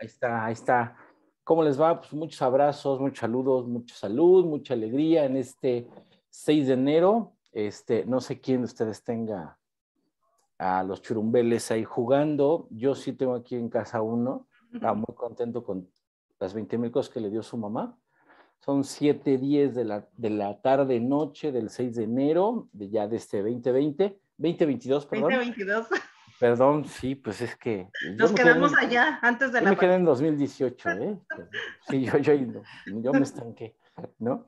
Ahí está, ahí está. ¿Cómo les va? Pues muchos abrazos, muchos saludos, mucha salud, mucha alegría en este 6 de enero. No sé quién de ustedes tenga a los churumbeles ahí jugando. Yo sí tengo aquí en casa uno. Estaba muy contento con las 20,000 cosas que le dio su mamá. Son 7:10 de la tarde, noche del 6 de enero, ya de este 2022, perdón. 2022. Perdón, sí, pues es que yo Nos me quedé quedamos allá antes de yo la me quedé en pandemia. 2018, ¿eh? Sí, yo me estanqué, ¿no?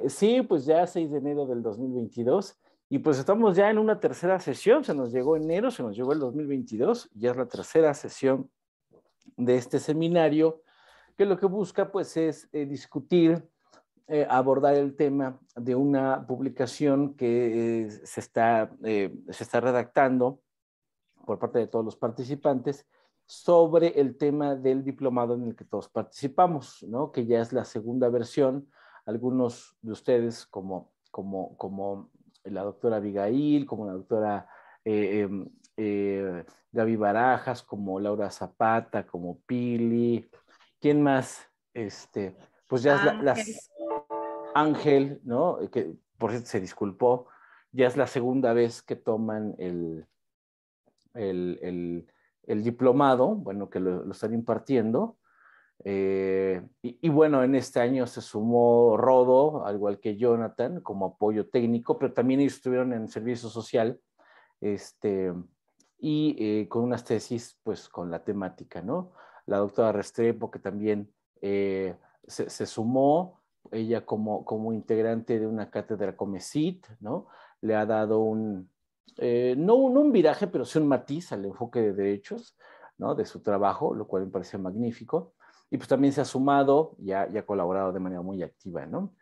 Sí, pues ya 6 de enero del 2022 y pues estamos ya en una tercera sesión, se nos llegó enero, se nos llegó el 2022, ya es la tercera sesión de este seminario que lo que busca pues es discutir, abordar el tema de una publicación que se está redactando por parte de todos los participantes sobre el tema del diplomado en el que todos participamos, ¿no? Que ya es la segunda versión. Algunos de ustedes, como la doctora Abigail, como la doctora eh, Gaby Barajas, como Laura Zapata, como Pili, ¿quién más? Pues ya es Ángel. Ángel, ¿no? Que por cierto se disculpó, ya es la segunda vez que toman el, el, el diplomado, bueno, que lo están impartiendo. Y bueno, en este año se sumó Rodo, al igual que Jonathan, como apoyo técnico, pero también ellos estuvieron en servicio social, con unas tesis, pues, con la temática, ¿no? La doctora Restrepo, que también se sumó, ella como integrante de una cátedra Comecit, ¿no? Le ha dado no un viraje, pero sí un matiz al enfoque de derechos, ¿no? De su trabajo, lo cual me parece magnífico. Y pues también se ha sumado y ha colaborado de manera muy activa, ¿no?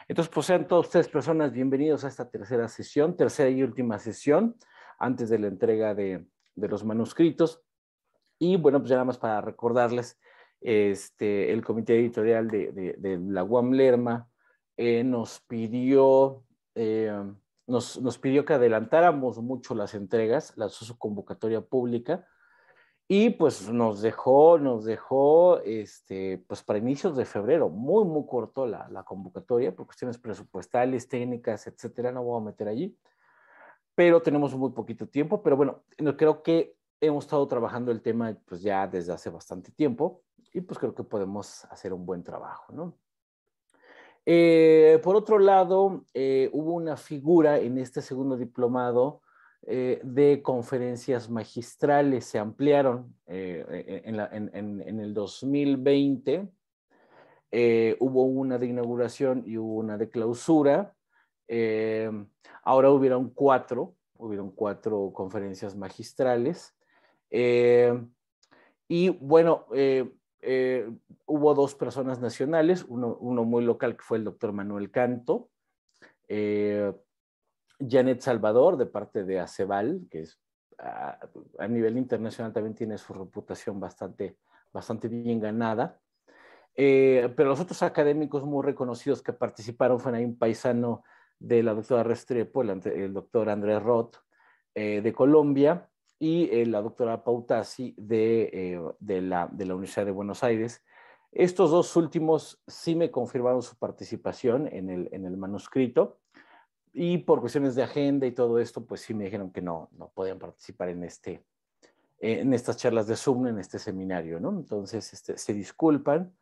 Entonces, pues sean todos ustedes personas bienvenidos a esta tercera sesión, tercera y última sesión, antes de la entrega de los manuscritos. Y bueno, pues ya nada más para recordarles, el comité editorial de la UAM Lerma nos pidió que adelantáramos mucho las entregas, su convocatoria pública, y pues nos dejó pues para inicios de febrero, muy, muy corto la convocatoria, por cuestiones presupuestales, técnicas, etcétera, no voy a meter allí, pero tenemos muy poquito tiempo, pero bueno, creo que hemos estado trabajando el tema pues ya desde hace bastante tiempo y pues creo que podemos hacer un buen trabajo, ¿no? Por otro lado, hubo una figura en este segundo diplomado de conferencias magistrales, se ampliaron en el 2020, hubo una de inauguración y hubo una de clausura. Eh, Ahora hubieron cuatro conferencias magistrales. Y bueno, hubo dos personas nacionales, uno muy local que fue el doctor Manuel Canto, eh, Janet Salvador de parte de ACEVAL, que es a nivel internacional también tiene su reputación bastante, bastante bien ganada. Pero los otros académicos muy reconocidos que participaron fueron ahí un paisano de la doctora Restrepo, el doctor Andrés Roth, de Colombia, y la doctora Pautasi de la Universidad de Buenos Aires. Estos dos últimos sí me confirmaron su participación en el manuscrito, y por cuestiones de agenda y todo esto, pues sí me dijeron que no podían participar en estas charlas de Zoom, en este seminario, ¿no? Entonces, se disculpan,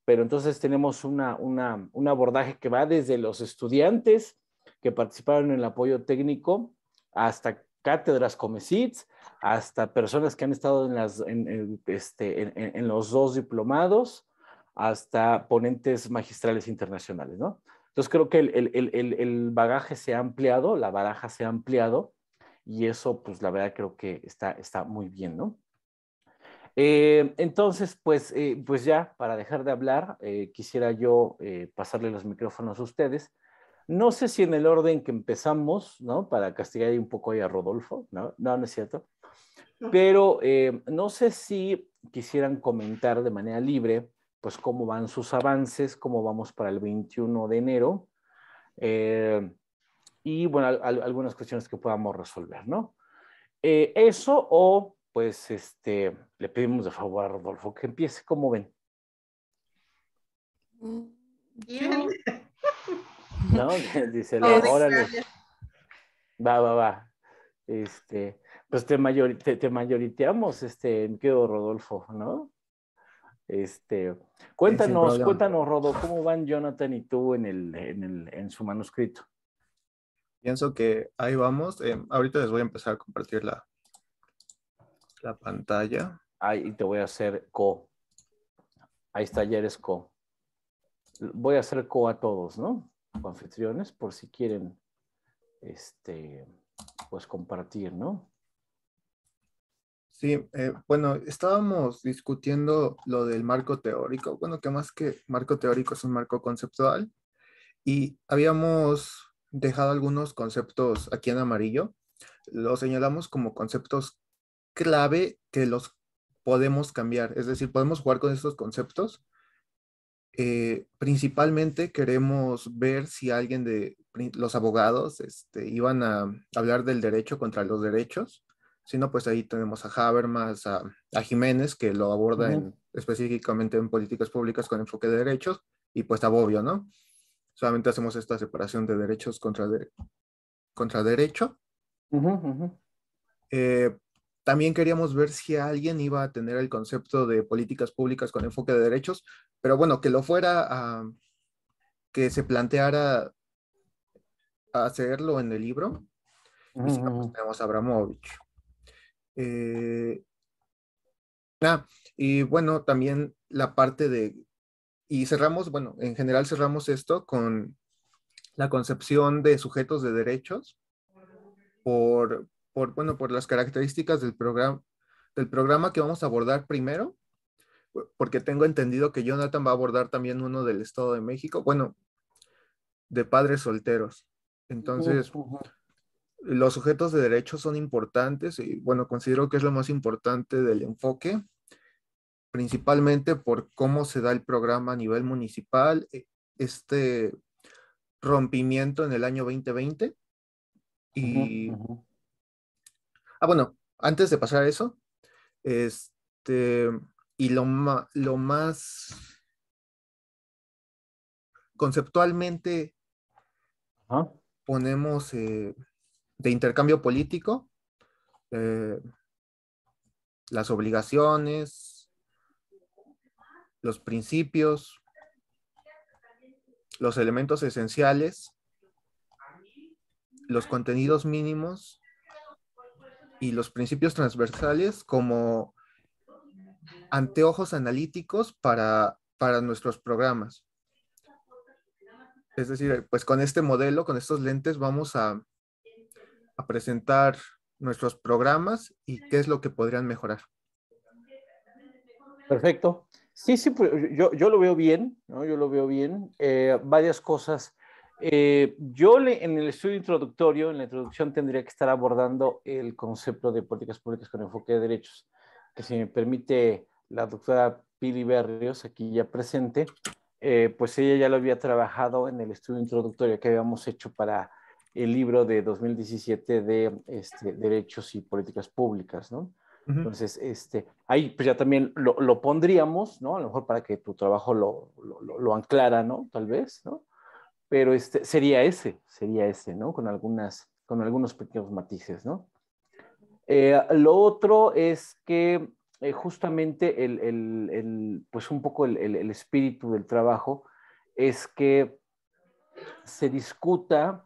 pero entonces tenemos un abordaje que va desde los estudiantes que participaron en el apoyo técnico hasta cátedras Comecits, hasta personas que han estado en los dos diplomados, hasta ponentes magistrales internacionales, ¿no? Entonces creo que el bagaje se ha ampliado, la baraja se ha ampliado, y eso, pues la verdad creo que está muy bien, ¿no? Entonces, pues ya, para dejar de hablar, quisiera yo pasarle los micrófonos a ustedes. No sé si en el orden que empezamos, ¿no? Para castigar ahí un poco ahí a Rodolfo, ¿no? No, no es cierto. Pero no sé si quisieran comentar de manera libre, pues cómo van sus avances, cómo vamos para el 21 de enero, y bueno, algunas cuestiones que podamos resolver, ¿no? Eso, o pues le pedimos de favor a Rodolfo que empiece. ¿Cómo ven? Bien. ¿No? Dice, órale, va. Pues te mayoriteamos, mi querido Rodolfo, ¿no? Sin problema. Cuéntanos, Rodo, ¿cómo van Jonathan y tú en su manuscrito? Pienso que ahí vamos. Ahorita les voy a empezar a compartir la pantalla. Ahí te voy a hacer Ahí está, ya eres Voy a hacer a todos, ¿no? Anfitriones, por si quieren, pues compartir, ¿no? Sí, bueno, estábamos discutiendo lo del marco teórico. Bueno, que más que marco teórico es un marco conceptual. Y habíamos dejado algunos conceptos aquí en amarillo. Los señalamos como conceptos clave que los podemos cambiar. Es decir, podemos jugar con estos conceptos. Principalmente queremos ver si alguien de los abogados iban a hablar del derecho contra los derechos. Si no, pues ahí tenemos a Habermas, a Jiménez, que lo aborda específicamente en políticas públicas con enfoque de derechos, y pues a Bobbio, ¿no? Solamente hacemos esta separación de derechos contra derecho. Eh, también queríamos ver si alguien iba a tener el concepto de políticas públicas con enfoque de derechos, pero bueno, que lo fuera que se planteara hacerlo en el libro. Y si no, pues tenemos a Abramovich. Y bueno, también la parte y cerramos, bueno, en general cerramos esto con la concepción de sujetos de derechos por las características del programa que vamos a abordar primero, porque tengo entendido que Jonathan va a abordar también uno del Estado de México, bueno, de padres solteros. Entonces, los sujetos de derechos son importantes y bueno, considero que es lo más importante del enfoque, principalmente por cómo se da el programa a nivel municipal, este rompimiento en el año 2020. Bueno, antes de pasar a eso, y lo más conceptualmente ponemos de intercambio político, las obligaciones, los principios, los elementos esenciales, los contenidos mínimos y los principios transversales como anteojos analíticos para nuestros programas. Es decir, pues con este modelo, con estos lentes, vamos a presentar nuestros programas y qué es lo que podrían mejorar. Perfecto. Sí, pues yo lo veo bien, ¿no? Yo lo veo bien. Varias cosas. En el estudio introductorio, en la introducción, tendría que estar abordando el concepto de políticas públicas con enfoque de derechos, que si me permite la doctora Pili Berrios, aquí ya presente, pues ella ya lo había trabajado en el estudio introductorio que habíamos hecho para el libro de 2017 de Derechos y Políticas Públicas, ¿no? Entonces, ahí pues ya también lo pondríamos, ¿no? A lo mejor para que tu trabajo lo anclara, ¿no? Tal vez, ¿no? Pero sería ese, ¿no? Con algunos pequeños matices, ¿no? Lo otro es que justamente pues un poco el espíritu del trabajo es que se discuta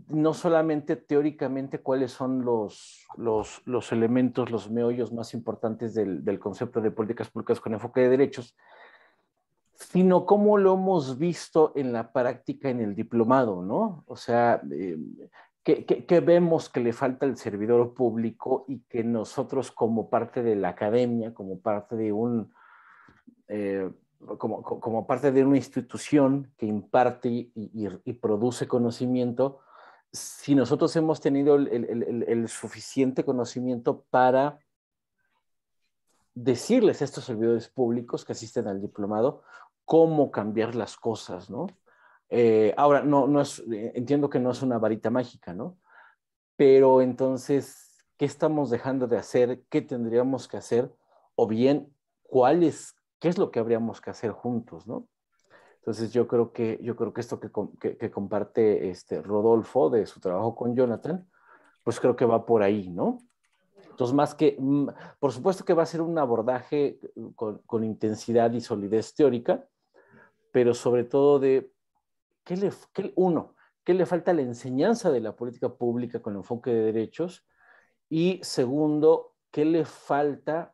no solamente teóricamente cuáles son los elementos, los meollos más importantes del concepto de políticas públicas con enfoque de derechos, sino cómo lo hemos visto en la práctica en el diplomado, ¿no? O sea, ¿qué vemos que le falta al servidor público y que nosotros como parte de la academia, como parte de como parte de una institución que imparte y produce conocimiento, si nosotros hemos tenido el suficiente conocimiento para decirles a estos servidores públicos que asisten al diplomado cómo cambiar las cosas, ¿no? Ahora, entiendo que no es una varita mágica, ¿no? Pero entonces, qué estamos dejando de hacer, qué tendríamos que hacer, o bien qué es lo que habríamos que hacer juntos, ¿no? Entonces yo creo que esto que comparte Rodolfo de su trabajo con Jonathan, pues creo que va por ahí, ¿no? Entonces, por supuesto que va a ser un abordaje con intensidad y solidez teórica, pero sobre todo de qué le falta a la enseñanza de la política pública con enfoque de derechos, y segundo, qué le falta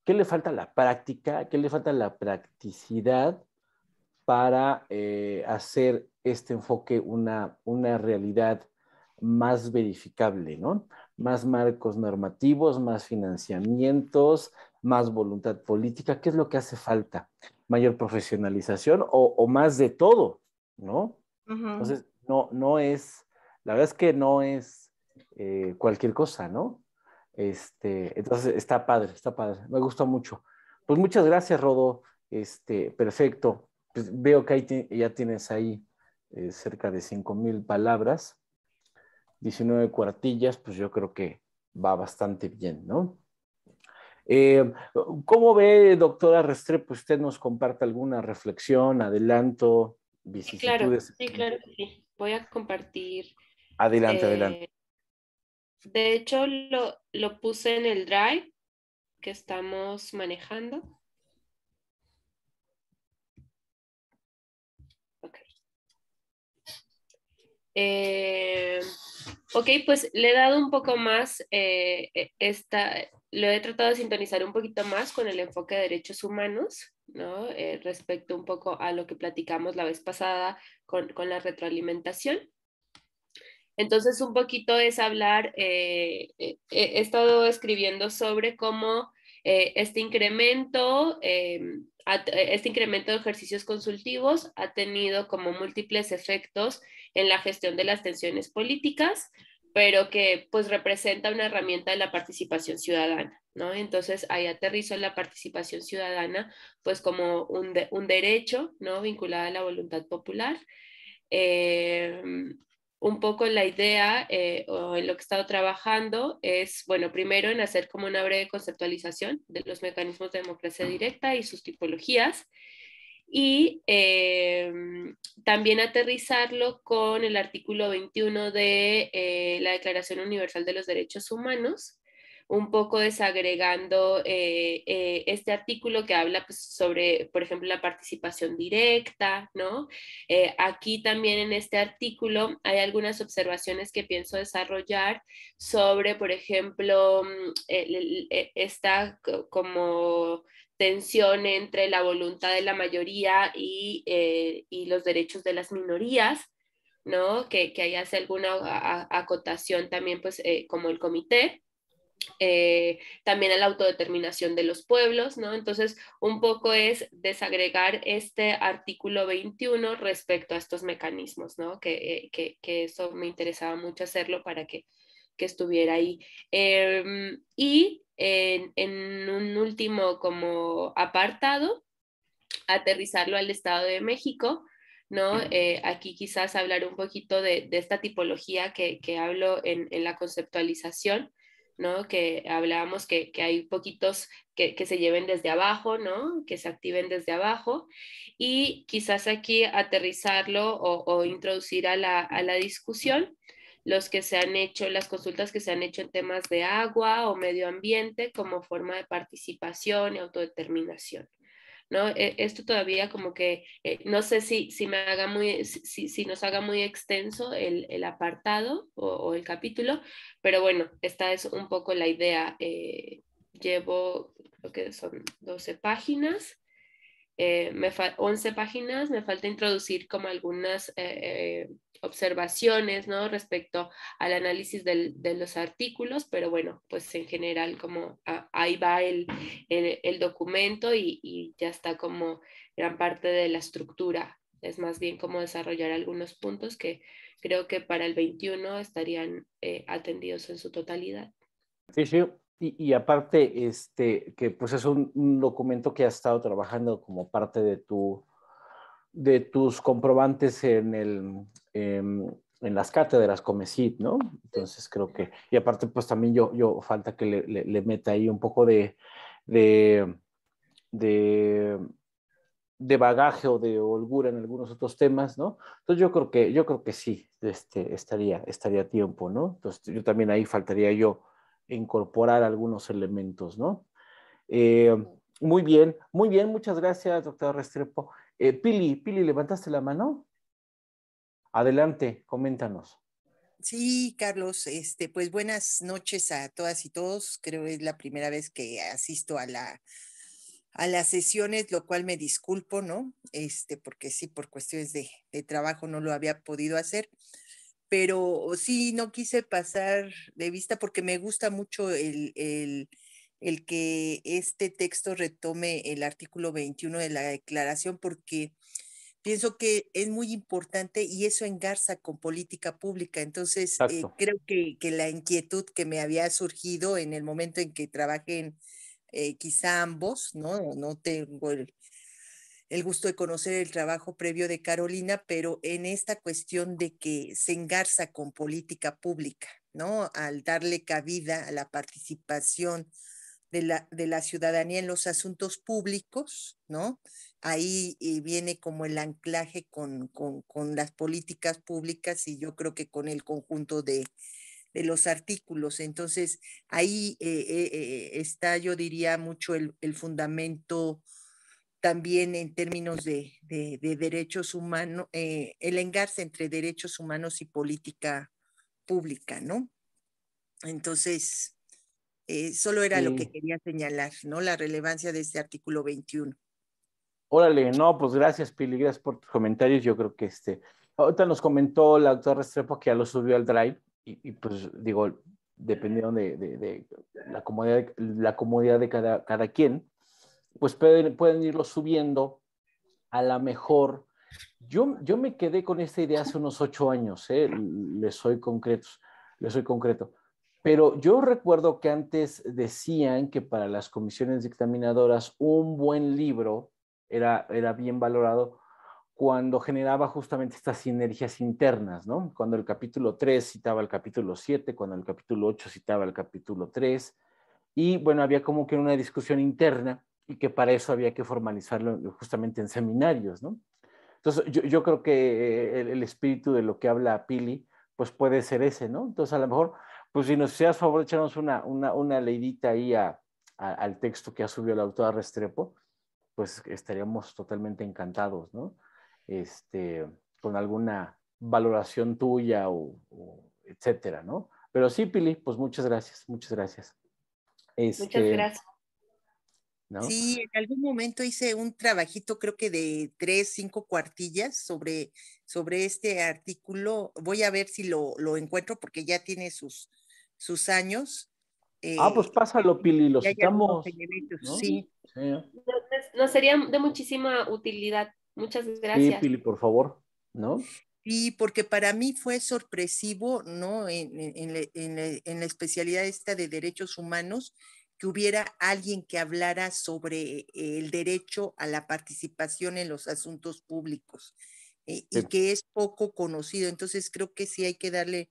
a la práctica, qué le falta a la practicidad para hacer este enfoque una realidad más verificable, ¿no? Más marcos normativos, más financiamientos, más voluntad política. ¿Qué es lo que hace falta? Mayor profesionalización o más de todo, ¿no? Entonces, la verdad es que no es cualquier cosa, ¿no? Entonces, está padre, me gusta mucho. Pues muchas gracias, Rodo. Perfecto. Pues veo que ya tienes ahí cerca de 5,000 palabras, 19 cuartillas, pues yo creo que va bastante bien, ¿no? ¿Cómo ve, doctora Restrepo? ¿Usted nos comparte alguna reflexión, adelanto, vicisitudes? Sí, claro que sí. Voy a compartir. Adelante, adelante. De hecho, lo puse en el Drive que estamos manejando. Ok. Ok, pues le he dado un poco más, lo he tratado de sintonizar un poquito más con el enfoque de derechos humanos, ¿no? Respecto un poco a lo que platicamos la vez pasada con la retroalimentación. Entonces, un poquito es hablar, he estado escribiendo sobre cómo este incremento de ejercicios consultivos ha tenido como múltiples efectos en la gestión de las tensiones políticas, pero que pues representa una herramienta de la participación ciudadana, ¿no? Entonces ahí aterrizo la participación ciudadana pues como un derecho, ¿no? Vinculado a la voluntad popular. Eh, un poco la idea o en lo que he estado trabajando es, bueno, primero en hacer como una breve conceptualización de los mecanismos de democracia directa y sus tipologías, y también aterrizarlo con el artículo 21 de la Declaración Universal de los Derechos Humanos, un poco desagregando este artículo que habla pues, sobre, por ejemplo, la participación directa, ¿no? Aquí también en este artículo hay algunas observaciones que pienso desarrollar sobre, por ejemplo, esta como tensión entre la voluntad de la mayoría y los derechos de las minorías, ¿no? Que ahí hace alguna acotación también, pues, como el comité. También a la autodeterminación de los pueblos, ¿no? Entonces, un poco es desagregar este artículo 21 respecto a estos mecanismos, ¿no? Que eso me interesaba mucho hacerlo para que estuviera ahí. Y en un último como apartado, aterrizarlo al Estado de México, ¿no? Aquí quizás hablar un poquito de esta tipología que hablo en la conceptualización, ¿no? Que hablábamos que hay poquitos que se lleven desde abajo, ¿no? Que se activen desde abajo, y quizás aquí aterrizarlo o introducir a la discusión los que se han hecho, las consultas que se han hecho en temas de agua o medio ambiente como forma de participación y autodeterminación, ¿no? Esto todavía como que no sé si me haga si nos haga muy extenso el apartado o el capítulo, pero bueno, esta es un poco la idea. Llevo, creo que son 12 páginas. 11 páginas, me falta introducir como algunas observaciones, ¿no? Respecto al análisis de los artículos, pero bueno, pues en general como ahí va el documento y ya está como gran parte de la estructura. Es más bien como desarrollar algunos puntos que creo que para el 21 estarían atendidos en su totalidad. Sí, sí. Y aparte, que pues es un documento que has estado trabajando como parte de tus comprobantes en las cátedras Comecit, ¿no? Entonces creo que, y aparte pues también yo falta que le meta ahí un poco de, de, de bagaje o de holgura en algunos otros temas, ¿no? Entonces yo creo que sí, estaría a tiempo, ¿no? Entonces yo también ahí faltaría yo incorporar algunos elementos, ¿no? Eh, muy bien, muchas gracias, doctor Restrepo. Pili, ¿levantaste la mano? Adelante, coméntanos. Sí, Carlos, pues buenas noches a todas y todos. Creo que es la primera vez que asisto a las sesiones, lo cual me disculpo, ¿no? Porque sí, por cuestiones de trabajo no lo había podido hacer, pero sí, no quise pasar de vista porque me gusta mucho el que este texto retome el artículo 21 de la declaración, porque pienso que es muy importante y eso engarza con política pública. Entonces, Exacto. creo que la inquietud que me había surgido en el momento en que trabajé en quizá ambos, ¿no? No tengo el gusto de conocer el trabajo previo de Carolina, pero en esta cuestión de que se engarza con política pública, ¿no? Al darle cabida a la participación de la ciudadanía en los asuntos públicos, ¿no? Ahí viene como el anclaje con las políticas públicas y yo creo que con el conjunto de los artículos. Entonces, ahí está, yo diría, mucho el fundamento también en términos de derechos humanos, el engarce entre derechos humanos y política pública, ¿no? Entonces, solo era lo que Sí. quería señalar, ¿no? La relevancia de este artículo 21. Órale, no, pues gracias, Pili, gracias por tus comentarios. Yo creo que ahorita nos comentó la doctora Restrepo que ya lo subió al Drive y pues digo, dependiendo de la comodidad de cada quien, pues pueden irlo subiendo. A lo mejor, yo me quedé con esta idea hace unos 8 años, les soy concreto. Pero yo recuerdo que antes decían que para las comisiones dictaminadoras un buen libro era bien valorado cuando generaba justamente estas sinergias internas, ¿no? Cuando el capítulo 3 citaba el capítulo 7, cuando el capítulo 8 citaba el capítulo 3, y bueno, había como que una discusión interna y que para eso había que formalizarlo justamente en seminarios, ¿no? Entonces, yo creo que el espíritu de lo que habla Pili, pues puede ser ese, ¿no? Entonces, a lo mejor, pues si nos hicieras favor de echarnos una leidita ahí al texto que ha subido la autora Restrepo, pues estaríamos totalmente encantados, ¿no? Con alguna valoración tuya o etcétera, ¿no? Pero sí, Pili, pues muchas gracias, muchas gracias. Muchas gracias. ¿No? Sí, en algún momento hice un trabajito, creo que de 3, 5 cuartillas sobre este artículo. Voy a ver si lo encuentro porque ya tiene sus años. Pues pásalo, Pili, lo Y hay algunos citamos, elementos, ¿no? sí. Sí, Nos sería de muchísima utilidad. Muchas sí, gracias. Pili, por favor, ¿no? Sí, porque para mí fue sorpresivo, ¿no? En la especialidad esta de derechos humanos, que hubiera alguien que hablara sobre el derecho a la participación en los asuntos públicos y Sí, que es poco conocido. Entonces creo que sí hay que darle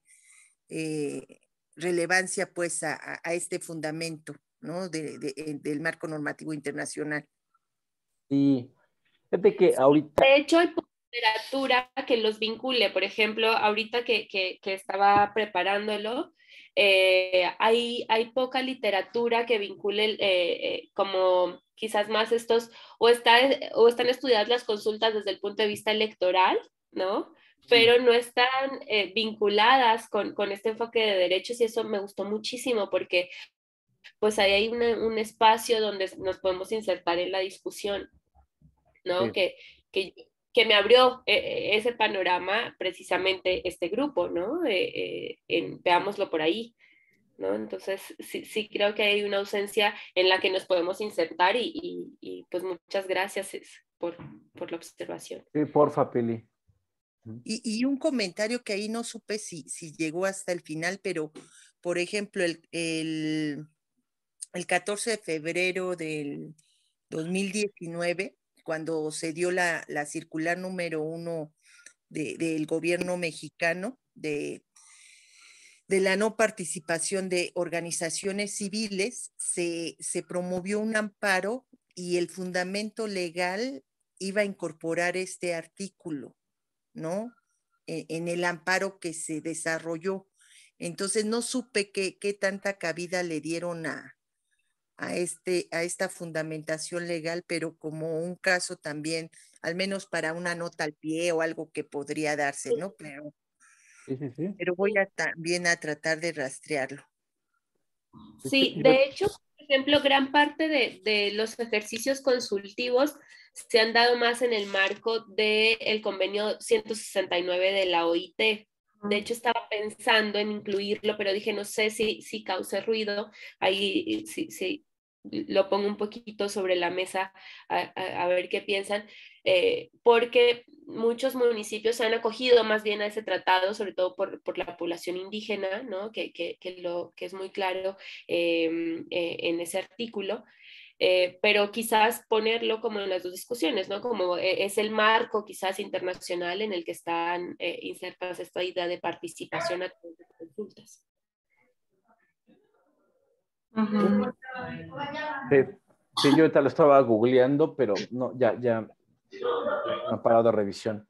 eh, relevancia pues a este fundamento, ¿no? Del marco normativo internacional. sí. Fíjate que ahorita, De hecho, hay poca literatura que los vincule. Por ejemplo, ahorita que estaba preparándolo, hay poca literatura que vincule como quizás más estos, o están estudiadas las consultas desde el punto de vista electoral, ¿no? Pero no están vinculadas con este enfoque de derechos y eso me gustó muchísimo porque pues ahí hay un espacio donde nos podemos insertar en la discusión, ¿no? sí, Que, que me abrió ese panorama precisamente este grupo, ¿no? Veámoslo por ahí, ¿no? Entonces, sí creo que hay una ausencia en la que nos podemos insertar y pues muchas gracias por la observación. sí, porfa, Pili. Y un comentario que ahí no supe si llegó hasta el final, pero por ejemplo, el 14 de febrero del 2019, cuando se dio la circular número 1 del gobierno mexicano, de la no participación de organizaciones civiles, se promovió un amparo y el fundamento legal iba a incorporar este artículo, ¿no? En el amparo que se desarrolló. Entonces no supe qué tanta cabida le dieron a esta fundamentación legal, pero como un caso también, al menos para una nota al pie o algo que podría darse, ¿no? Sí, sí, sí. Pero voy también a tratar de rastrearlo. Sí, de hecho, por ejemplo, gran parte de los ejercicios consultivos se han dado más en el marco del convenio 169 de la OIT. De hecho, estaba pensando en incluirlo, pero dije, no sé si cause ruido. Ahí sí, lo pongo un poquito sobre la mesa a ver qué piensan, porque muchos municipios se han acogido más bien a ese tratado, sobre todo por la población indígena, ¿no? que es muy claro en ese artículo. Pero quizás ponerlo como en las dos discusiones, ¿no? Como es el marco quizás internacional en el que están insertas esta idea de participación a través de consultas. Uh-huh. Sí, yo ahorita lo estaba googleando, pero no, ya ha parado de revisión.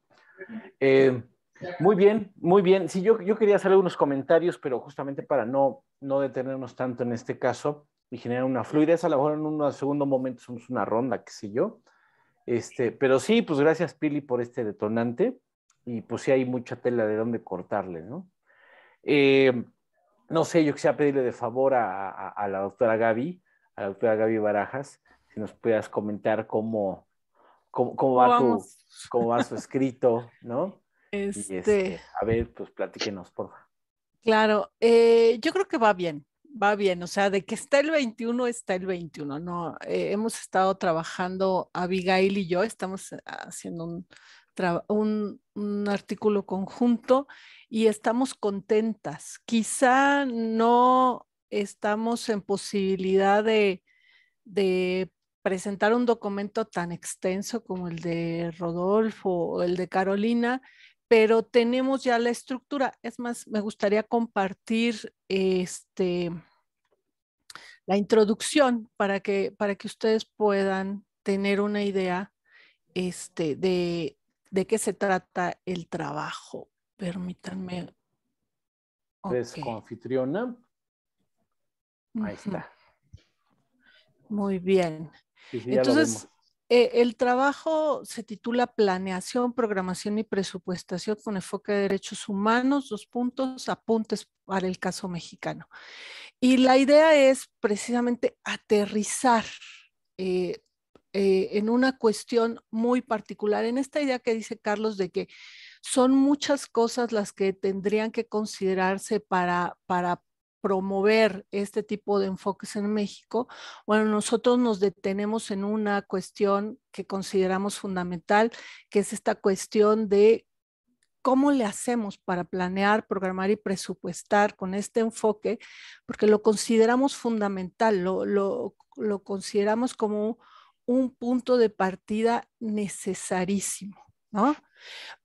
Muy bien, muy bien. Sí, yo quería hacer algunos comentarios, pero justamente para no detenernos tanto en este caso y generar una fluidez, a lo mejor en un segundo momento somos una ronda, qué sé yo. Pero sí, pues gracias, Pili, por este detonante. Y pues sí hay mucha tela de dónde cortarle, ¿no? No sé, yo quisiera pedirle de favor a la doctora Gaby Barajas, si nos pudieras comentar cómo va su escrito, ¿no? Y a ver, pues platíquenos, por favor. Claro, yo creo que va bien, o sea, de que está el 21, está el 21, ¿no? Hemos estado trabajando, Abigail y yo, estamos haciendo un artículo conjunto y estamos contentas. Quizá no estamos en posibilidad de presentar un documento tan extenso como el de Rodolfo o el de Carolina, pero tenemos ya la estructura. Es más, me gustaría compartir la introducción para que ustedes puedan tener una idea de qué se trata el trabajo. Permítanme. ¿Es coanfitriona? Ahí está. Muy bien. Sí, entonces, el trabajo se titula Planeación, Programación y Presupuestación con enfoque de derechos humanos, apuntes para el caso mexicano. Y la idea es precisamente aterrizar en una cuestión muy particular, en esta idea que dice Carlos de que son muchas cosas las que tendrían que considerarse para promover este tipo de enfoques en México. Bueno, nosotros nos detenemos en una cuestión que consideramos fundamental, que es esta cuestión de cómo le hacemos para planear, programar y presupuestar con este enfoque, porque lo consideramos fundamental, lo consideramos como un punto de partida necesarísimo, ¿no?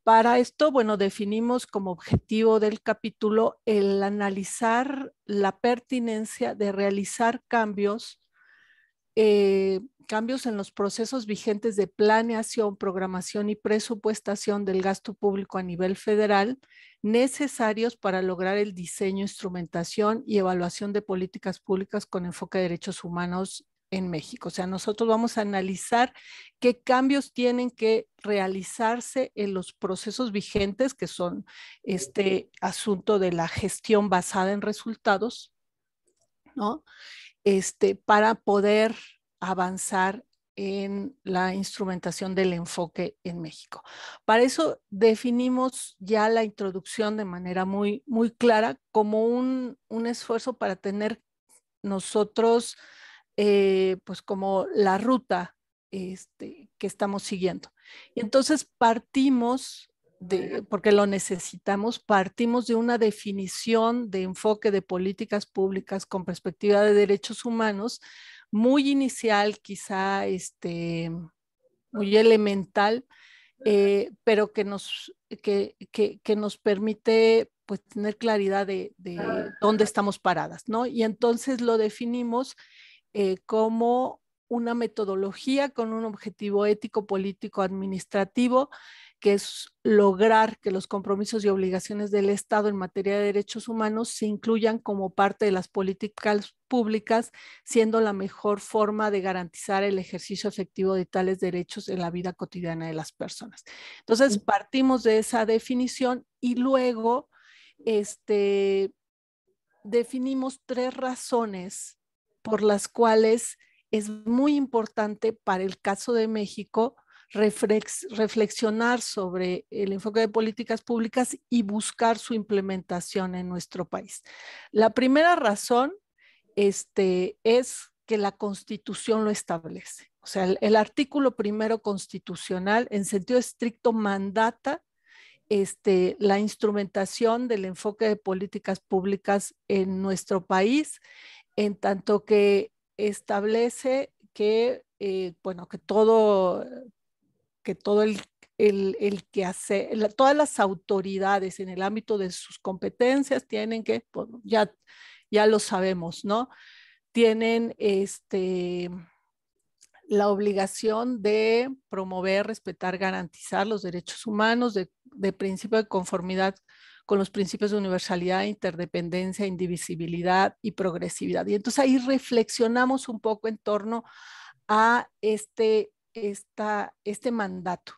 Para esto, bueno, definimos como objetivo del capítulo el analizar la pertinencia de realizar cambios en los procesos vigentes de planeación, programación y presupuestación del gasto público a nivel federal necesarios para lograr el diseño, instrumentación y evaluación de políticas públicas con enfoque de derechos humanos en México. O sea, nosotros vamos a analizar qué cambios tienen que realizarse en los procesos vigentes, que son este asunto de la gestión basada en resultados, ¿no? Para poder avanzar en la instrumentación del enfoque en México. Para eso definimos ya la introducción de manera muy, muy clara como un esfuerzo para tener nosotros pues como la ruta que estamos siguiendo. Y entonces partimos porque lo necesitamos, partimos de una definición de enfoque de políticas públicas con perspectiva de derechos humanos, muy inicial, quizá muy elemental, pero que nos permite pues tener claridad de dónde estamos paradas, ¿no? Y entonces lo definimos como una metodología con un objetivo ético, político, administrativo, que es lograr que los compromisos y obligaciones del Estado en materia de derechos humanos se incluyan como parte de las políticas públicas, siendo la mejor forma de garantizar el ejercicio efectivo de tales derechos en la vida cotidiana de las personas. Entonces, partimos de esa definición y luego definimos 3 razones por las cuales es muy importante para el caso de México reflexionar sobre el enfoque de políticas públicas y buscar su implementación en nuestro país. La primera razón es que la Constitución lo establece. O sea, el artículo primero constitucional en sentido estricto mandata la instrumentación del enfoque de políticas públicas en nuestro país, en tanto que establece que, bueno, que todo el que hace, todas las autoridades en el ámbito de sus competencias tienen que, bueno, ya lo sabemos, ¿no? Tienen la obligación de promover, respetar, garantizar los derechos humanos de principio de conformidad con los principios de universalidad, interdependencia, indivisibilidad y progresividad. Y entonces ahí reflexionamos un poco en torno a este mandato.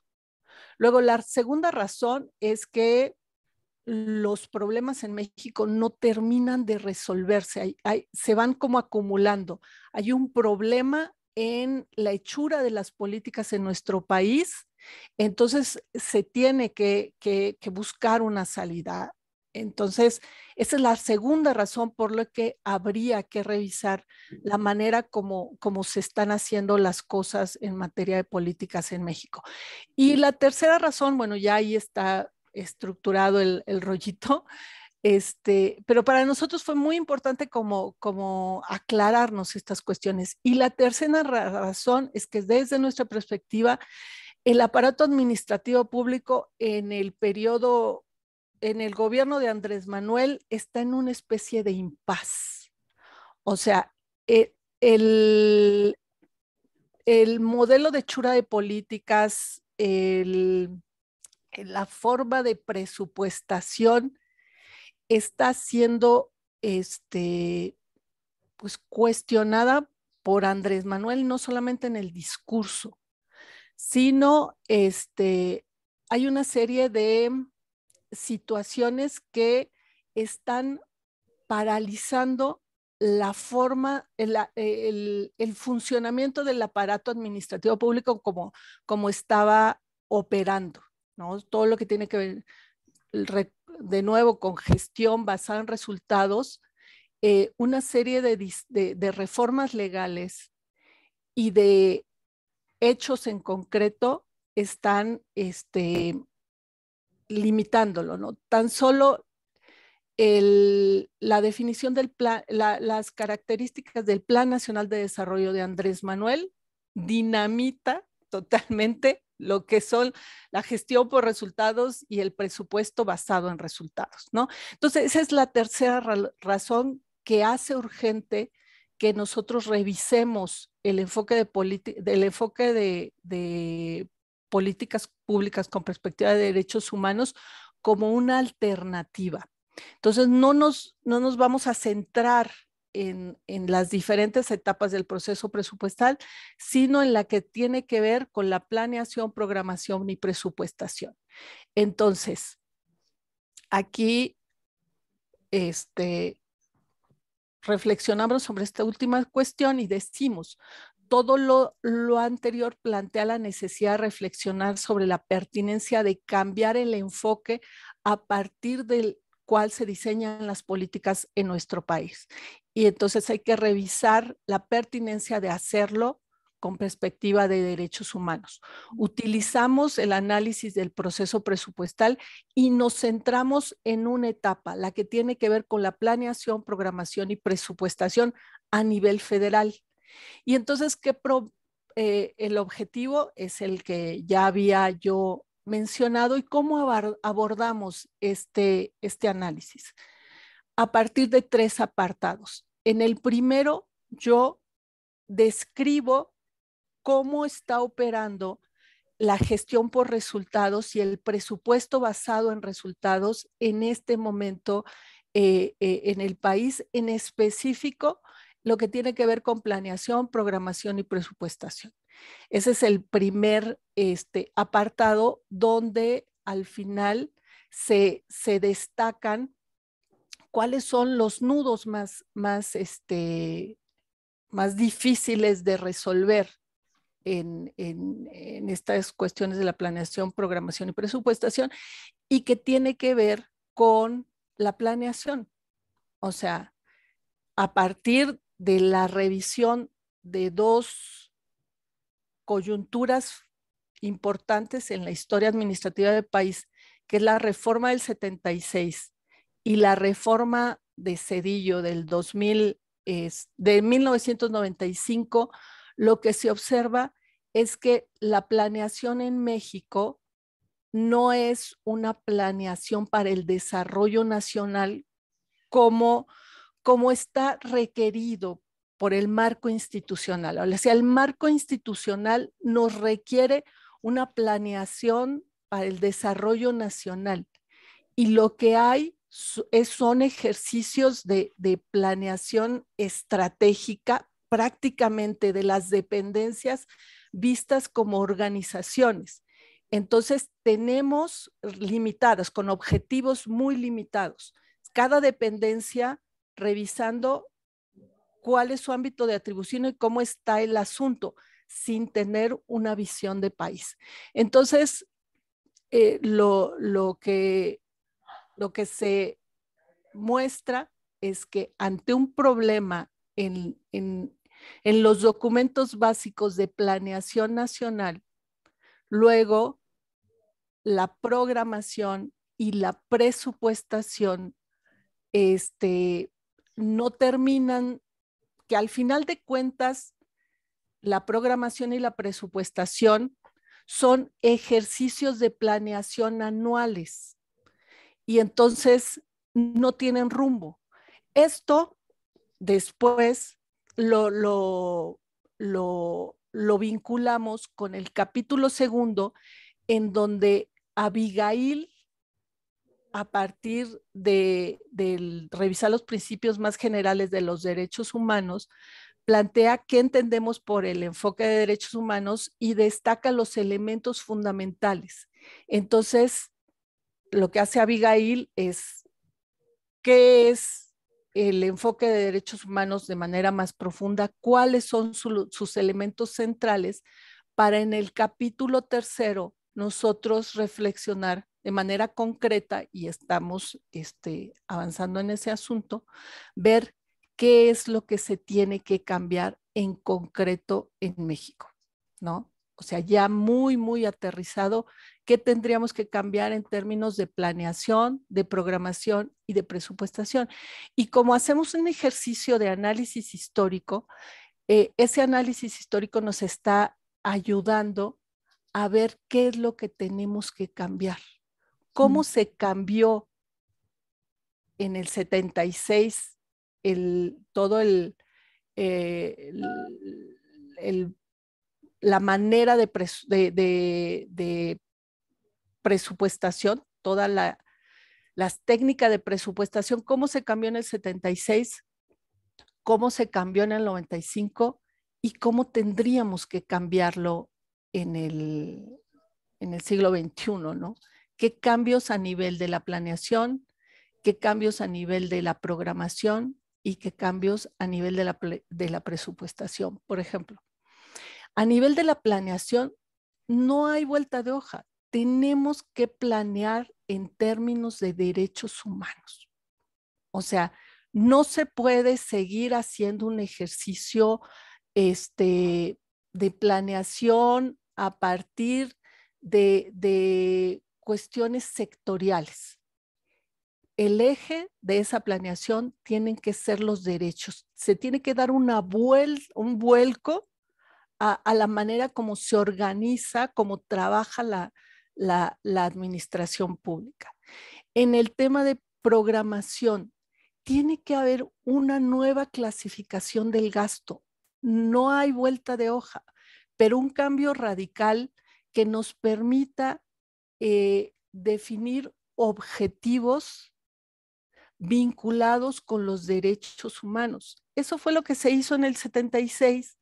Luego, la segunda razón es que los problemas en México no terminan de resolverse, se van como acumulando. Hay un problema en la hechura de las políticas en nuestro país, entonces se tiene que buscar una salida. Entonces, esa es la segunda razón por la que habría que revisar la manera como se están haciendo las cosas en materia de políticas en México. Y la tercera razón, bueno, ya ahí está estructurado el rollito, pero para nosotros fue muy importante como aclararnos estas cuestiones. Y la tercera razón es que desde nuestra perspectiva, el aparato administrativo público en el gobierno de Andrés Manuel está en una especie de impas. O sea, el modelo de hechura de políticas, la forma de presupuestación está siendo pues cuestionada por Andrés Manuel, no solamente en el discurso, sino hay una serie de situaciones que están paralizando la forma, el funcionamiento del aparato administrativo público como estaba operando, ¿no? Todo lo que tiene que ver, de nuevo, con gestión basada en resultados, una serie de reformas legales y de hechos en concreto están limitándolo, ¿no? Tan solo la definición del plan, las características del Plan Nacional de Desarrollo de Andrés Manuel dinamita totalmente lo que son la gestión por resultados y el presupuesto basado en resultados, ¿no? Entonces, esa es la tercera razón que hace urgente que nosotros revisemos el enfoque de políticas públicas con perspectiva de derechos humanos como una alternativa. Entonces, no nos vamos a centrar en las diferentes etapas del proceso presupuestal, sino en la que tiene que ver con la planeación, programación y presupuestación. Entonces, aquí reflexionamos sobre esta última cuestión y decimos, todo lo anterior plantea la necesidad de reflexionar sobre la pertinencia de cambiar el enfoque a partir del cual se diseñan las políticas en nuestro país. Y entonces hay que revisar la pertinencia de hacerlo con perspectiva de derechos humanos. Utilizamos el análisis del proceso presupuestal y nos centramos en una etapa, la que tiene que ver con la planeación, programación y presupuestación a nivel federal. Y entonces, el objetivo es el que ya había yo mencionado y cómo abordamos este análisis. A partir de 3 apartados. En el primero, yo describo cómo está operando la gestión por resultados y el presupuesto basado en resultados en este momento en el país, en específico lo que tiene que ver con planeación, programación y presupuestación. Ese es el primer apartado donde al final se destacan cuáles son los nudos más difíciles de resolver en estas cuestiones de la planeación, programación y presupuestación, y que tiene que ver con la planeación. O sea, a partir de la revisión de 2 coyunturas importantes en la historia administrativa del país, que es la reforma del 76 y la reforma de Zedillo del 2000, de 1995, lo que se observa es que la planeación en México no es una planeación para el desarrollo nacional como está requerido por el marco institucional. O sea, el marco institucional nos requiere una planeación para el desarrollo nacional y lo que hay son ejercicios de planeación estratégica prácticamente de las dependencias vistas como organizaciones. Entonces, tenemos limitadas, con objetivos muy limitados. Cada dependencia revisando cuál es su ámbito de atribución y cómo está el asunto, sin tener una visión de país. Entonces, lo que se muestra es que ante un problema en los documentos básicos de planeación nacional, luego la programación y la presupuestación no terminan, que al final de cuentas la programación y la presupuestación son ejercicios de planeación anuales y entonces no tienen rumbo. Esto después lo vinculamos con el capítulo 2, en donde Abigail, a partir de revisar los principios más generales de los derechos humanos, plantea qué entendemos por el enfoque de derechos humanos y destaca los elementos fundamentales. Entonces, lo que hace Abigail es qué es el enfoque de derechos humanos de manera más profunda, cuáles son sus elementos centrales para en el capítulo 3 nosotros reflexionar de manera concreta, y estamos avanzando en ese asunto, ver qué es lo que se tiene que cambiar en concreto en México, ¿no? O sea, ya muy, muy aterrizado, qué tendríamos que cambiar en términos de planeación, de programación y de presupuestación. Y como hacemos un ejercicio de análisis histórico, ese análisis histórico nos está ayudando a ver qué es lo que tenemos que cambiar. ¿Cómo se cambió en el 76 la manera de presupuestación, todas las técnicas de presupuestación, cómo se cambió en el 76, cómo se cambió en el 95 y cómo tendríamos que cambiarlo en el siglo XXI, ¿no? ¿Qué cambios a nivel de la planeación? ¿Qué cambios a nivel de la programación? ¿Y qué cambios a nivel de la presupuestación? Por ejemplo, a nivel de la planeación, no hay vuelta de hoja. Tenemos que planear en términos de derechos humanos. O sea, no se puede seguir haciendo un ejercicio de planeación a partir de cuestiones sectoriales. El eje de esa planeación tienen que ser los derechos. Se tiene que dar un vuelco a la manera como se organiza, como trabaja la administración pública. En el tema de programación, tiene que haber una nueva clasificación del gasto. No hay vuelta de hoja, pero un cambio radical que nos permita definir objetivos vinculados con los derechos humanos. Eso fue lo que se hizo en el 76,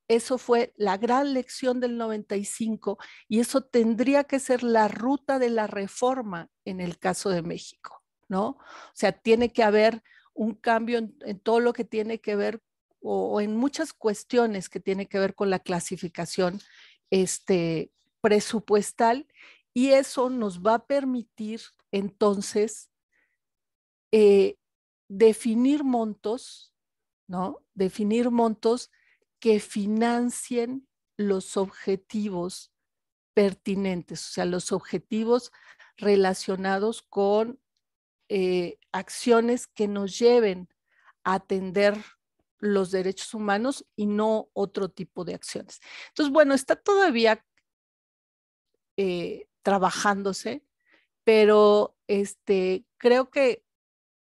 eso fue la gran lección del 95 y eso tendría que ser la ruta de la reforma en el caso de México, ¿no? O sea, tiene que haber un cambio en todo lo que tiene que ver o en muchas cuestiones que tiene que ver con la clasificación presupuestal y eso nos va a permitir entonces definir montos, ¿no? Definir montos que financien los objetivos pertinentes, o sea, los objetivos relacionados con acciones que nos lleven a atender los derechos humanos y no otro tipo de acciones. Entonces, bueno, está todavía trabajándose, pero creo que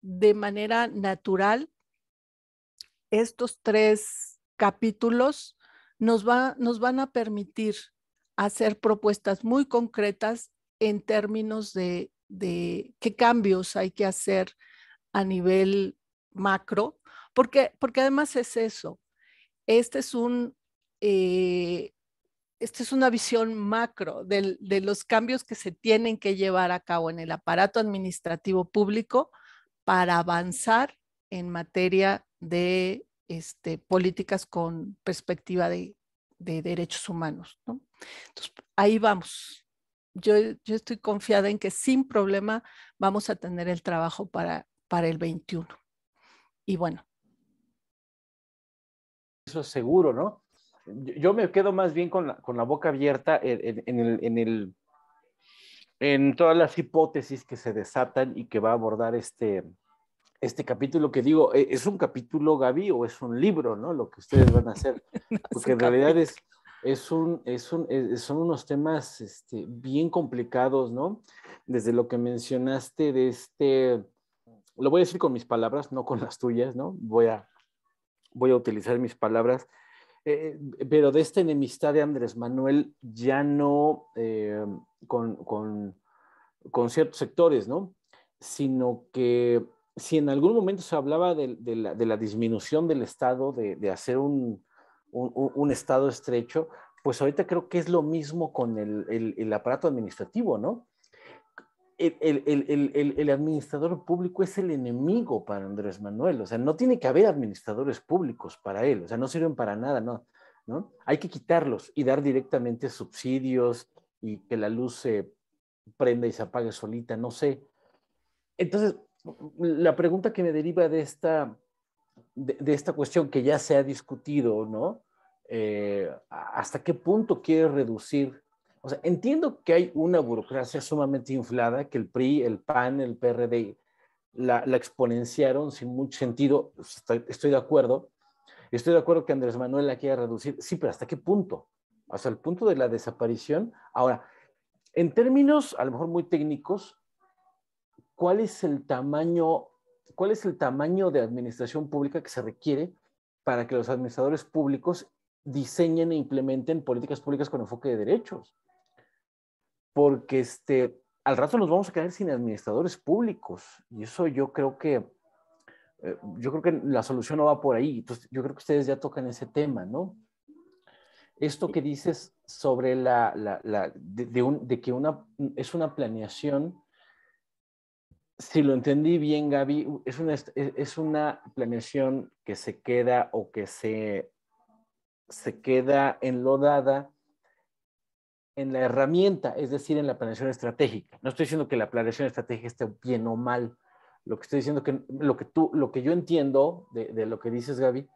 de manera natural estos 3 capítulos nos van a permitir hacer propuestas muy concretas en términos de qué cambios hay que hacer a nivel macro, porque además es eso. Esta es una visión macro de los cambios que se tienen que llevar a cabo en el aparato administrativo público para avanzar en materia de políticas con perspectiva de derechos humanos, ¿no? Entonces, ahí vamos. Yo estoy confiada en que sin problema vamos a tener el trabajo para el 21. Y bueno. Eso es seguro, ¿no? Yo me quedo más bien con la boca abierta en todas las hipótesis que se desatan y que va a abordar este capítulo, que digo, ¿es un capítulo, Gaby, o es un libro, ¿no? Lo que ustedes van a hacer. No, porque en realidad son unos temas bien complicados, ¿no? Desde lo que mencionaste de lo voy a decir con mis palabras, no con las tuyas, ¿no? Voy a utilizar mis palabras, pero de esta enemistad de Andrés Manuel ya no con ciertos sectores, ¿no? Sino que si en algún momento se hablaba de la disminución del Estado, de hacer un Estado estrecho, pues ahorita creo que es lo mismo con el aparato administrativo, ¿no? El administrador público es el enemigo para Andrés Manuel, o sea, no tiene que haber administradores públicos para él, o sea, no sirven para nada, ¿no? Hay que quitarlos y dar directamente subsidios y que la luz se prenda y se apague solita, no sé. Entonces, la pregunta que me deriva de esta cuestión que ya se ha discutido, ¿no? ¿Hasta qué punto quiere reducir? O sea, entiendo que hay una burocracia sumamente inflada, que el PRI, el PAN, el PRD la exponenciaron sin mucho sentido. Estoy de acuerdo. Estoy de acuerdo que Andrés Manuel la quiera reducir. Sí, pero ¿hasta qué punto? Hasta el punto de la desaparición. Ahora, en términos a lo mejor muy técnicos, ¿cuál es el tamaño de administración pública que se requiere para que los administradores públicos diseñen e implementen políticas públicas con enfoque de derechos? Porque al rato nos vamos a quedar sin administradores públicos y eso yo creo que la solución no va por ahí. Entonces, yo creo que ustedes ya tocan ese tema, ¿no? Esto que dices sobre de que es una planeación, si lo entendí bien, Gaby, es una planeación que se queda o que se queda enlodada en la herramienta, es decir, en la planeación estratégica. No estoy diciendo que la planeación estratégica esté bien o mal. Lo que estoy diciendo que lo que yo entiendo de lo que dices, Gaby,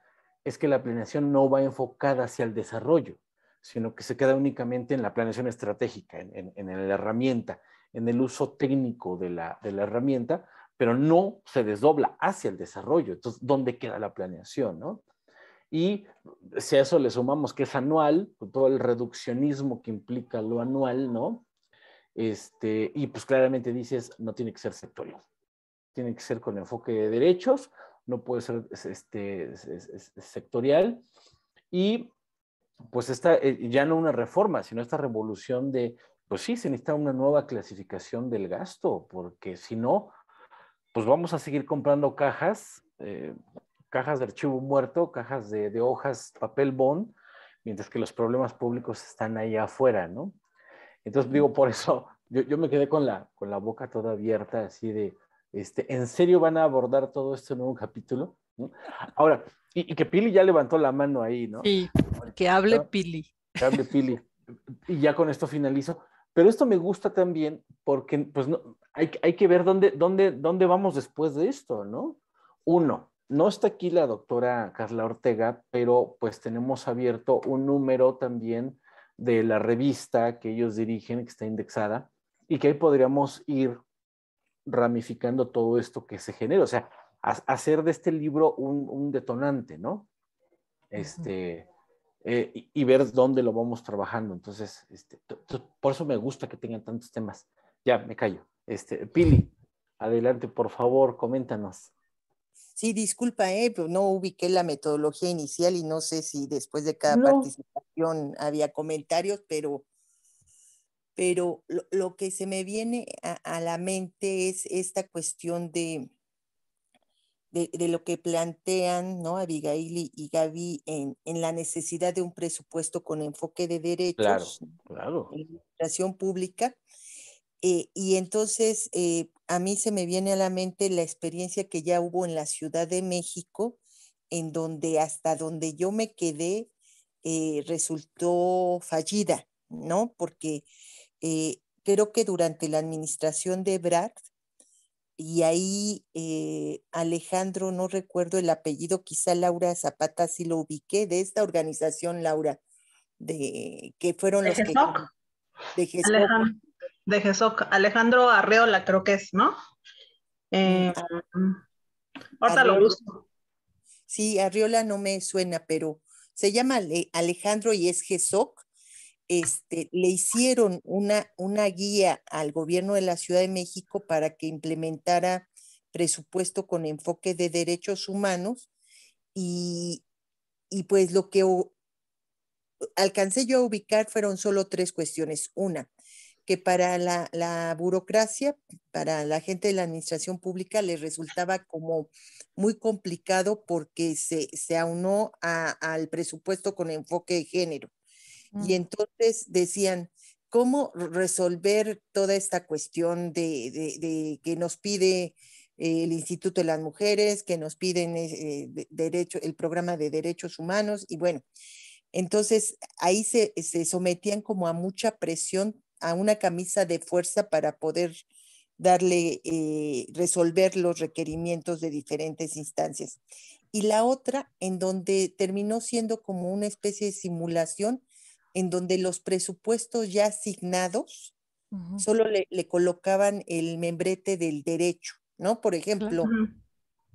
es que la planeación no va enfocada hacia el desarrollo, sino que se queda únicamente en la planeación estratégica, en la herramienta, en el uso técnico de la herramienta, pero no se desdobla hacia el desarrollo. Entonces, ¿dónde queda la planeación, no? Y si a eso le sumamos que es anual, con todo el reduccionismo que implica lo anual, ¿no? Y pues claramente dices, no tiene que ser sectorial, tiene que ser con enfoque de derechos, no puede ser sectorial, y pues ya no una reforma, sino esta revolución de, pues sí, se necesita una nueva clasificación del gasto, porque si no, pues vamos a seguir comprando cajas de archivo muerto, cajas de hojas, papel bond, mientras que los problemas públicos están ahí afuera, ¿no? Entonces digo, por eso yo me quedé con la boca toda abierta, así de, ¿en serio van a abordar todo esto en un capítulo? ¿No? Ahora, y que Pili ya levantó la mano ahí, ¿no? Sí, que hable ¿no? Pili. Que hable Pili. Y ya con esto finalizo. Pero esto me gusta también porque pues, no, hay que ver dónde vamos después de esto, ¿no? Uno, no está aquí la doctora Carla Ortega, pero pues tenemos abierto un número también de la revista que ellos dirigen, que está indexada, y que ahí podríamos ir ramificando todo esto que se genera, o sea, hacer de este libro un detonante, ¿no? Y ver dónde lo vamos trabajando. Entonces, por eso me gusta que tengan tantos temas. Ya, me callo. Pili, adelante, por favor, coméntanos. Sí, disculpa, pero no ubiqué la metodología inicial y no sé si después de cada No. participación había comentarios, pero lo que se me viene a la mente es esta cuestión de lo que plantean, ¿no? Abigail y Gaby en la necesidad de un presupuesto con enfoque de Claro, derechos claro. en la administración pública. Y entonces a mí se me viene a la mente la experiencia que ya hubo en la Ciudad de México, en donde hasta donde yo me quedé resultó fallida, ¿no? Porque creo que durante la administración de Ebrard, y ahí Alejandro, no recuerdo el apellido, quizá Laura Zapata sí lo ubiqué, de esta organización, Laura, que fueron De los que... GESOC. De GESOC. De GESOC. Alejandro Arreola, creo que es, ¿no? Ahorita lo Arreola, busco. sí, Arriola no me suena, pero se llama Alejandro y es GESOC. Le hicieron una guía al gobierno de la Ciudad de México para que implementara presupuesto con enfoque de derechos humanos y pues lo que alcancé yo a ubicar fueron solo 3 cuestiones. Una, que para la burocracia, para la gente de la administración pública, les resultaba como muy complicado porque se aunó al presupuesto con enfoque de género. Y entonces decían, ¿cómo resolver toda esta cuestión de que nos pide el Instituto de las Mujeres, que nos piden el programa de derechos humanos? Y bueno, entonces ahí se sometían como a mucha presión, a una camisa de fuerza para poder resolver los requerimientos de diferentes instancias. Y la otra, en donde terminó siendo como una especie de simulación, en donde los presupuestos ya asignados solo le colocaban el membrete del derecho, ¿no? Por ejemplo,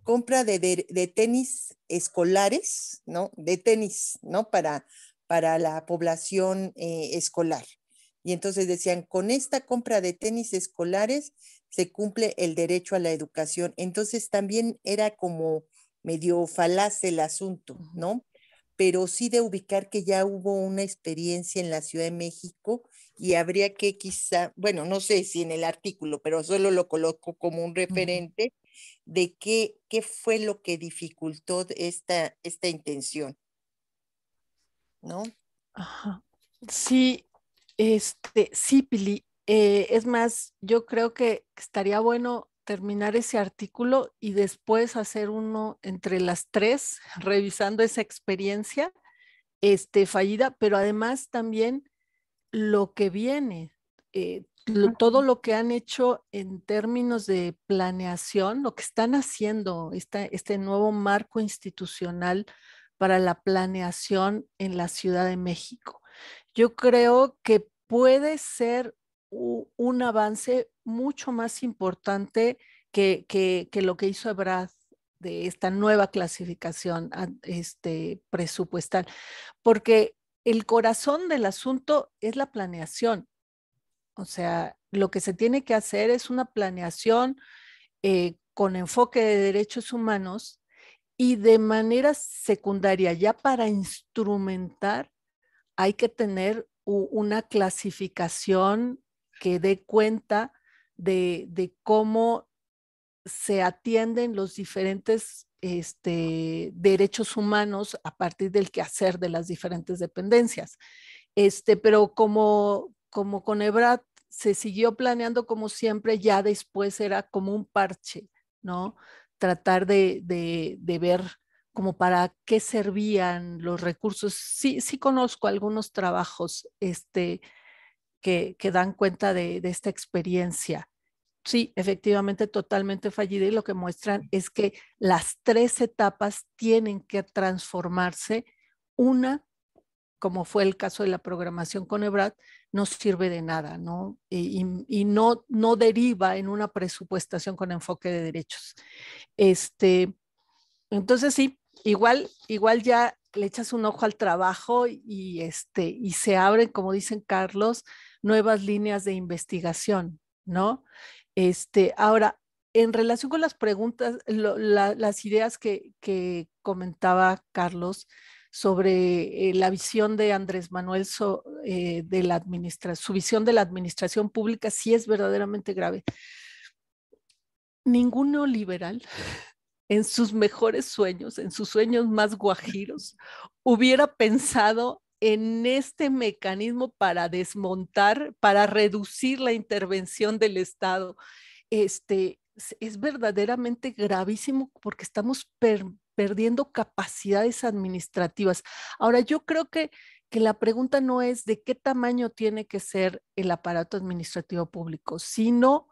compra de tenis escolares, ¿no? De tenis, ¿no? Para la población escolar. Y entonces decían, con esta compra de tenis escolares se cumple el derecho a la educación. Entonces también era como medio falaz el asunto, ¿no? Pero sí de ubicar que ya hubo una experiencia en la Ciudad de México y habría que quizá, bueno, no sé si en el artículo, pero solo lo coloco como un referente de qué fue lo que dificultó esta intención, ¿no? Ajá. Sí, sí, Pili. Es más, yo creo que estaría bueno terminar ese artículo y después hacer uno entre las tres, revisando esa experiencia, fallida, pero además también lo que viene, todo lo que han hecho en términos de planeación, lo que están haciendo, este nuevo marco institucional para la planeación en la Ciudad de México. Yo creo que puede ser un avance mucho más importante que lo que hizo Ebrard de esta nueva clasificación presupuestal, porque el corazón del asunto es la planeación. O sea, lo que se tiene que hacer es una planeación con enfoque de derechos humanos y de manera secundaria, ya para instrumentar, hay que tener una clasificación que dé cuenta de cómo se atienden los diferentes derechos humanos a partir del quehacer de las diferentes dependencias. Pero como con EBRAT se siguió planeando como siempre, ya después era como un parche, ¿no? Tratar de ver como para qué servían los recursos. Sí, sí conozco algunos trabajos que dan cuenta de esta experiencia. Sí, efectivamente, totalmente fallida, y lo que muestran es que las 3 etapas tienen que transformarse. Una, como fue el caso de la programación con EBRAT, no sirve de nada, ¿no? Y no deriva en una presupuestación con enfoque de derechos. Entonces sí, igual ya le echas un ojo al trabajo y se abren, como dicen Carlos, nuevas líneas de investigación, ¿no? Ahora, en relación con las preguntas, las ideas que comentaba Carlos sobre la visión de Andrés Manuel de la su visión de la administración pública, sí es verdaderamente grave. Ningún neoliberal en sus mejores sueños, en sus sueños más guajiros, hubiera pensado en este mecanismo para desmontar, para reducir la intervención del Estado. Es verdaderamente gravísimo porque estamos perdiendo capacidades administrativas. Ahora, yo creo que la pregunta no es de qué tamaño tiene que ser el aparato administrativo público, sino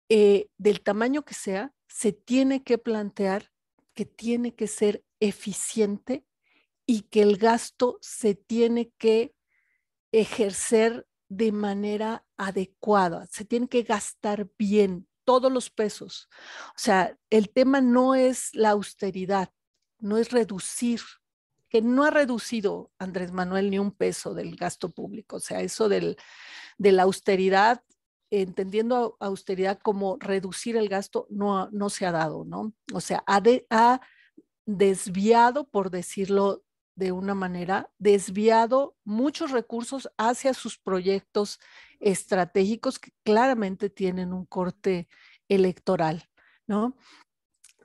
del tamaño que sea, se tiene que plantear que tiene que ser eficiente y que el gasto se tiene que ejercer de manera adecuada, se tiene que gastar bien todos los pesos. O sea, el tema no es la austeridad, no es reducir, que no ha reducido Andrés Manuel ni un peso del gasto público. O sea, eso de la austeridad, entendiendo austeridad como reducir el gasto, no se ha dado, ¿no? O sea, ha desviado, por decirlo de una manera, desviado muchos recursos hacia sus proyectos estratégicos que claramente tienen un corte electoral, ¿no?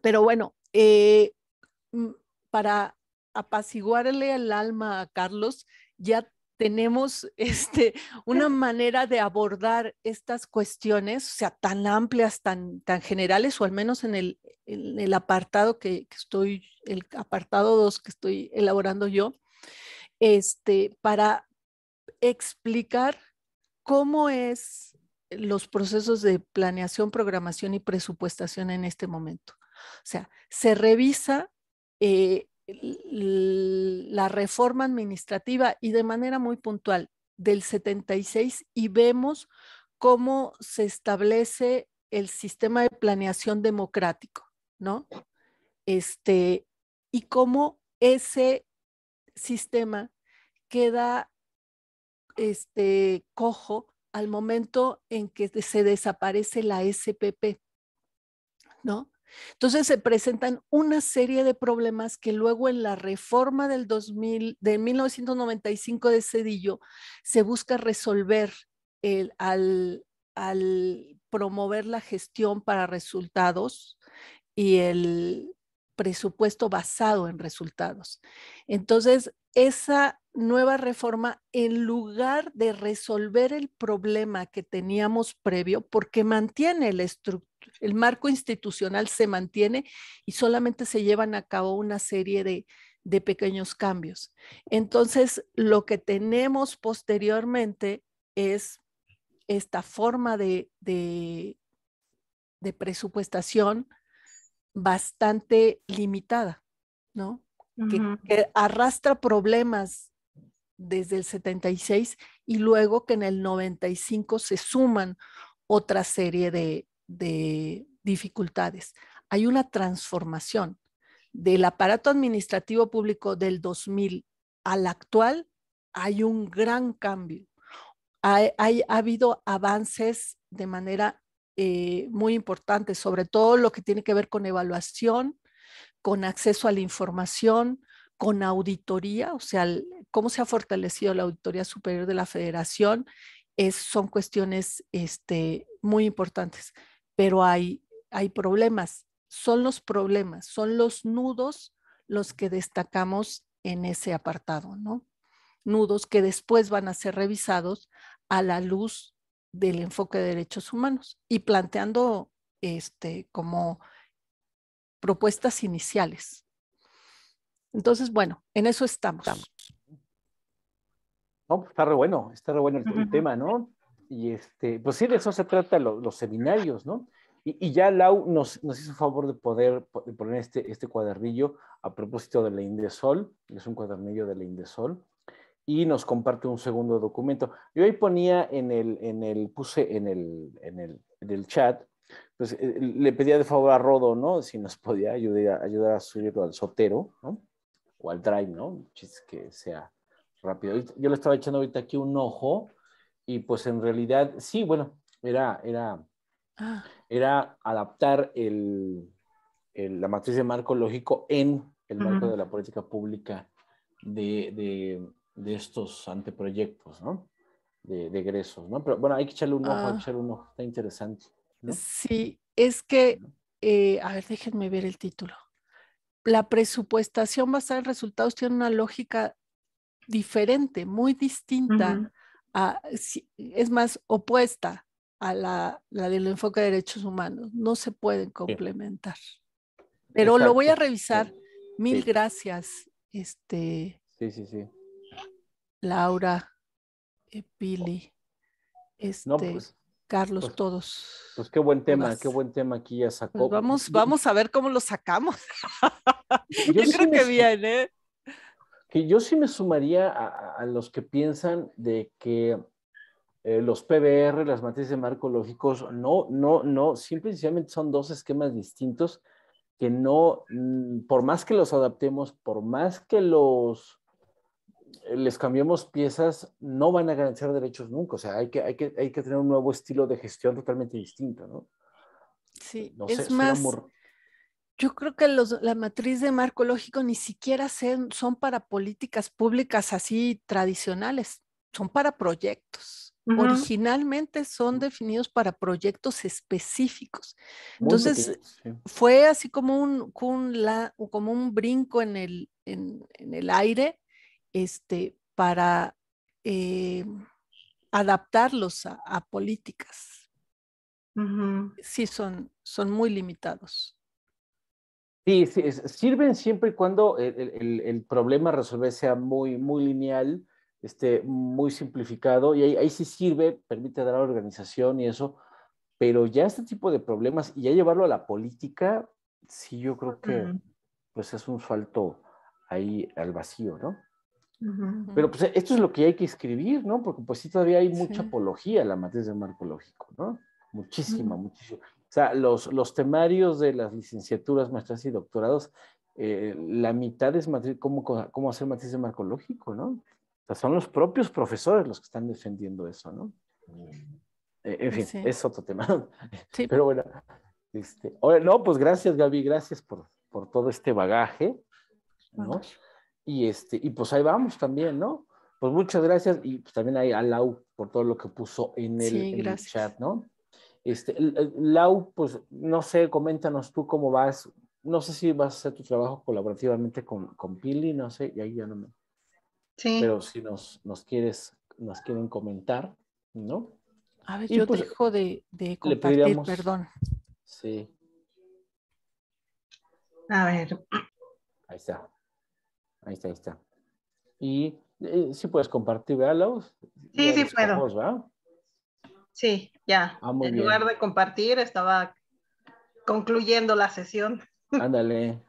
Pero bueno, para apaciguarle el alma a Carlos, ya tenemos una manera de abordar estas cuestiones, o sea, tan amplias, tan generales, o al menos en el apartado el apartado 2 que estoy elaborando yo, para explicar cómo es los procesos de planeación, programación y presupuestación en este momento. O sea, se revisa la reforma administrativa y de manera muy puntual del 76 y vemos cómo se establece el sistema de planeación democrático, ¿no? Y cómo ese sistema queda cojo al momento en que se desaparece la SPP, ¿no? Entonces se presentan una serie de problemas que luego en la reforma de 1995 de Zedillo se busca resolver al promover la gestión para resultados y el presupuesto basado en resultados. Entonces, esa nueva reforma, en lugar de resolver el problema que teníamos previo, porque mantiene el marco institucional se mantiene y solamente se llevan a cabo una serie de pequeños cambios. Entonces, lo que tenemos posteriormente es esta forma de presupuestación bastante limitada, ¿no? Que arrastra problemas desde el 76 y luego que en el 95 se suman otra serie de dificultades. Hay una transformación del aparato administrativo público del 2000 al actual, hay un gran cambio. ha habido avances de manera muy importante, sobre todo lo que tiene que ver con evaluación, con acceso a la información, con auditoría, o sea, cómo se ha fortalecido la Auditoría Superior de la Federación, son cuestiones muy importantes, pero hay problemas, son los nudos los que destacamos en ese apartado, ¿no? Nudos que después van a ser revisados a la luz del enfoque de derechos humanos y planteando como propuestas iniciales. Entonces, bueno, en eso estamos. No, pues está re bueno el tema, ¿no? Y pues sí, de eso se trata los seminarios, ¿no? Y ya Lau nos hizo favor de poner este cuadernillo a propósito de la Indesol, es un cuadernillo de la Indesol, y nos comparte un segundo documento. Yo ahí ponía puse en el chat, pues le pedía de favor a Rodo, ¿no? Si nos podía ayudar a subirlo al Sotero, ¿no? O al Drive, ¿no? Que sea rápido. Yo le estaba echando ahorita aquí un ojo y pues en realidad, sí, bueno, era adaptar la matriz de marco lógico en el marco de la política pública de estos anteproyectos, ¿no? De egresos, ¿no? Pero bueno, hay que echarle un ojo, está interesante, ¿no? Sí, es que, a ver, déjenme ver el título. La presupuestación basada en resultados tiene una lógica diferente, muy distinta, es más, opuesta a la del enfoque de derechos humanos. No se pueden complementar. Pero lo voy a revisar. Mil gracias, Sí. Laura, Pili, No, pues, Carlos, todos. Pues qué buen todas. tema aquí ya sacó. Pues vamos a ver cómo lo sacamos. Yo sí creo que bien, ¿eh? Que yo sí me sumaría a los que piensan de que los PBR, las matrices de marco lógicos, no, simplemente son dos esquemas distintos que no, por más que los adaptemos, por más que les cambiemos piezas, no van a garantizar derechos nunca. O sea, hay que tener un nuevo estilo de gestión totalmente distinto, ¿no? Sí, No es sé, más, yo creo que la matriz de marco lógico ni siquiera son para políticas públicas así tradicionales, son para proyectos. Originalmente son definidos para proyectos específicos. Entonces, fue así como un brinco en el aire para adaptarlos a políticas. Sí, son muy limitados. Sí, sirven siempre y cuando el problema a resolver sea muy, muy lineal, muy simplificado, y ahí sí sirve, permite dar organización y eso, pero ya este tipo de problemas y ya llevarlo a la política, sí, yo creo que pues es un salto ahí al vacío, ¿no? Pero pues esto es lo que hay que escribir, ¿no? Porque pues sí todavía hay mucha apología a la matriz de marco lógico, ¿no? Muchísima. O sea, los temarios de las licenciaturas, maestrías y doctorados, la mitad es cómo hacer matriz de marco lógico, ¿no? O sea, son los propios profesores los que están defendiendo eso, ¿no? En fin, es otro tema. Sí. Pero bueno, no, pues gracias, Gaby, gracias por todo este bagaje, ¿no? Y pues ahí vamos también, ¿no? Pues muchas gracias y pues también ahí a Lau por todo lo que puso en el chat, ¿no? Lau, pues no sé, coméntanos tú cómo vas. No sé si vas a hacer tu trabajo colaborativamente con Pili, no sé, y ahí ya no me... Sí. Pero si nos quieren comentar, ¿no? A ver, yo pues, dejo de compartir, perdón. Sí. A ver. Ahí está. Y sí puedes compartir, ¿verdad, Lau? Sí, puedo. Voz, ¿verdad? Sí, ya. En lugar de compartir, estaba concluyendo la sesión. Ándale.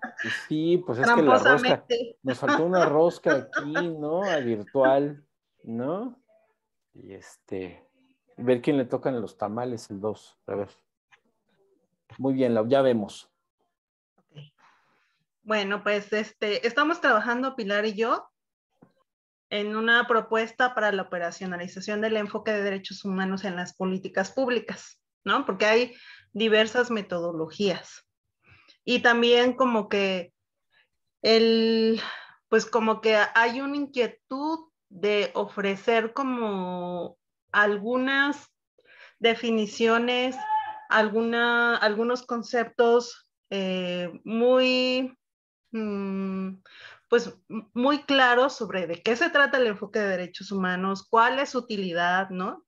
Sí, pues es que la rosca, nos faltó una rosca aquí, ¿no? A virtual, ¿no? Y ver quién le tocan los tamales el 2. A ver. Muy bien, ya vemos. Okay. Bueno, pues estamos trabajando Pilar y yo en una propuesta para la operacionalización del enfoque de derechos humanos en las políticas públicas, ¿no? Porque hay diversas metodologías. Y también como que pues como que hay una inquietud de ofrecer como algunas definiciones, algunos conceptos pues muy claros sobre de qué se trata el enfoque de derechos humanos, cuál es su utilidad, ¿no?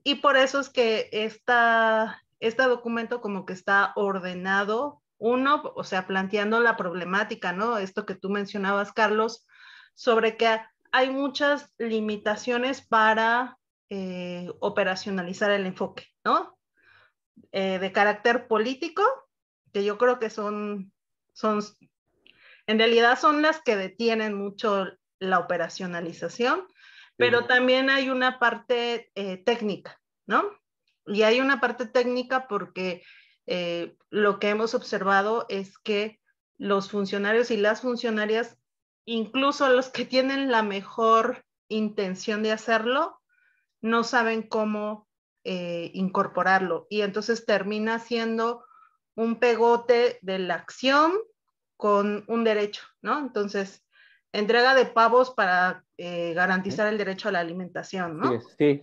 Y por eso es que este documento como que está ordenado, uno, o sea, planteando la problemática, ¿no? Esto que tú mencionabas, Carlos, sobre que hay muchas limitaciones para operacionalizar el enfoque, ¿no? De carácter político, que yo creo que en realidad son las que detienen mucho la operacionalización, pero también hay una parte técnica, ¿no? Y hay una parte técnica porque lo que hemos observado es que los funcionarios y las funcionarias, incluso los que tienen la mejor intención de hacerlo, no saben cómo incorporarlo. Y entonces termina siendo un pegote de la acción con un derecho, ¿no? Entonces, entrega de pavos para garantizar el derecho a la alimentación, ¿no? Sí.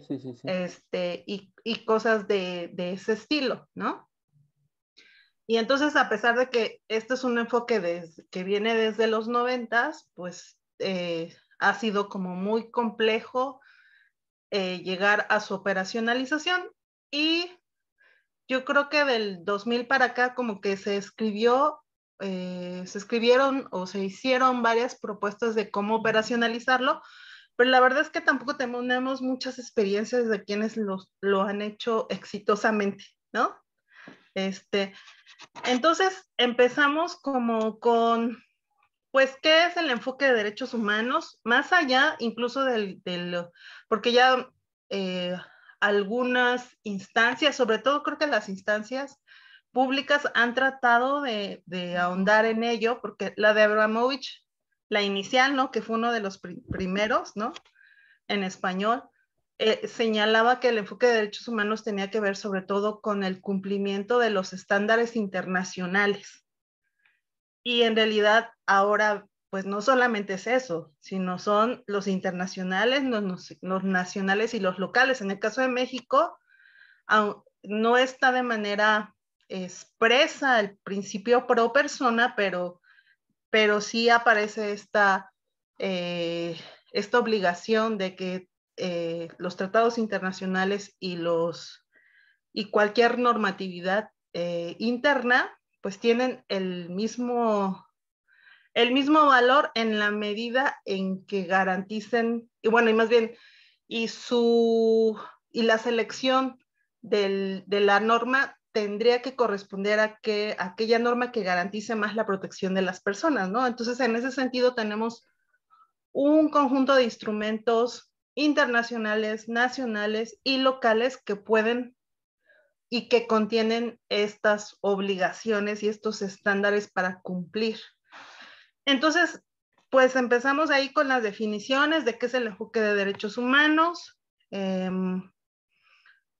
Y cosas de ese estilo, ¿no? Y entonces, a pesar de que este es un enfoque que viene desde los 90s, pues ha sido como muy complejo llegar a su operacionalización, y yo creo que del 2000 para acá como que se escribieron o se hicieron varias propuestas de cómo operacionalizarlo, pero la verdad es que tampoco tenemos muchas experiencias de quienes lo han hecho exitosamente, ¿no? Entonces empezamos como con, pues, ¿qué es el enfoque de derechos humanos? Más allá incluso porque ya algunas instancias, sobre todo creo que las instancias públicas han tratado de ahondar en ello, porque la de Abramovich, la inicial, ¿no? Que fue uno de los primeros, ¿no? En español, señalaba que el enfoque de derechos humanos tenía que ver sobre todo con el cumplimiento de los estándares internacionales. Y en realidad ahora, pues no solamente es eso, sino son los internacionales, los nacionales y los locales. En el caso de México, no está de manera expresa el principio pro persona, pero sí aparece esta obligación de que los tratados internacionales y cualquier normatividad interna pues tienen el mismo valor en la medida en que garanticen, y bueno, y más bien, y la selección de la norma tendría que corresponder a aquella norma que garantice más la protección de las personas, ¿no? Entonces, en ese sentido, tenemos un conjunto de instrumentos internacionales, nacionales y locales que pueden y que contienen estas obligaciones y estos estándares para cumplir. Entonces, pues empezamos ahí con las definiciones de qué es el enfoque de derechos humanos.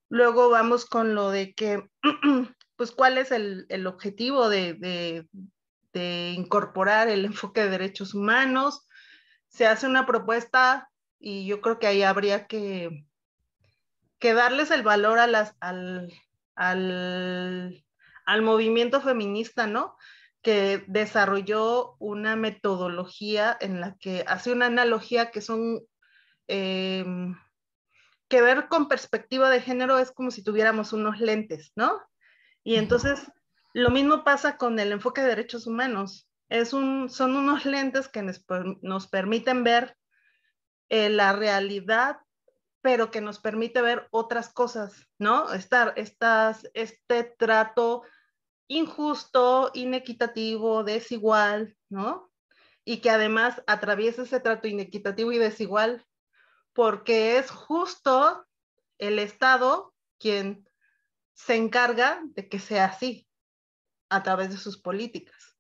Luego vamos con lo de que, pues, cuál es el objetivo de incorporar el enfoque de derechos humanos. Se hace una propuesta y yo creo que ahí habría que darles el valor al movimiento feminista, ¿no? Que desarrolló una metodología en la que hace una analogía que son, que ver con perspectiva de género es como si tuviéramos unos lentes, ¿no? Y entonces lo mismo pasa con el enfoque de derechos humanos. Son unos lentes que nos permiten ver la realidad, pero que nos permite ver otras cosas, ¿no? Este trato injusto, inequitativo, desigual, ¿no? Y que además atraviesa ese trato inequitativo y desigual porque es justo el Estado quien se encarga de que sea así a través de sus políticas.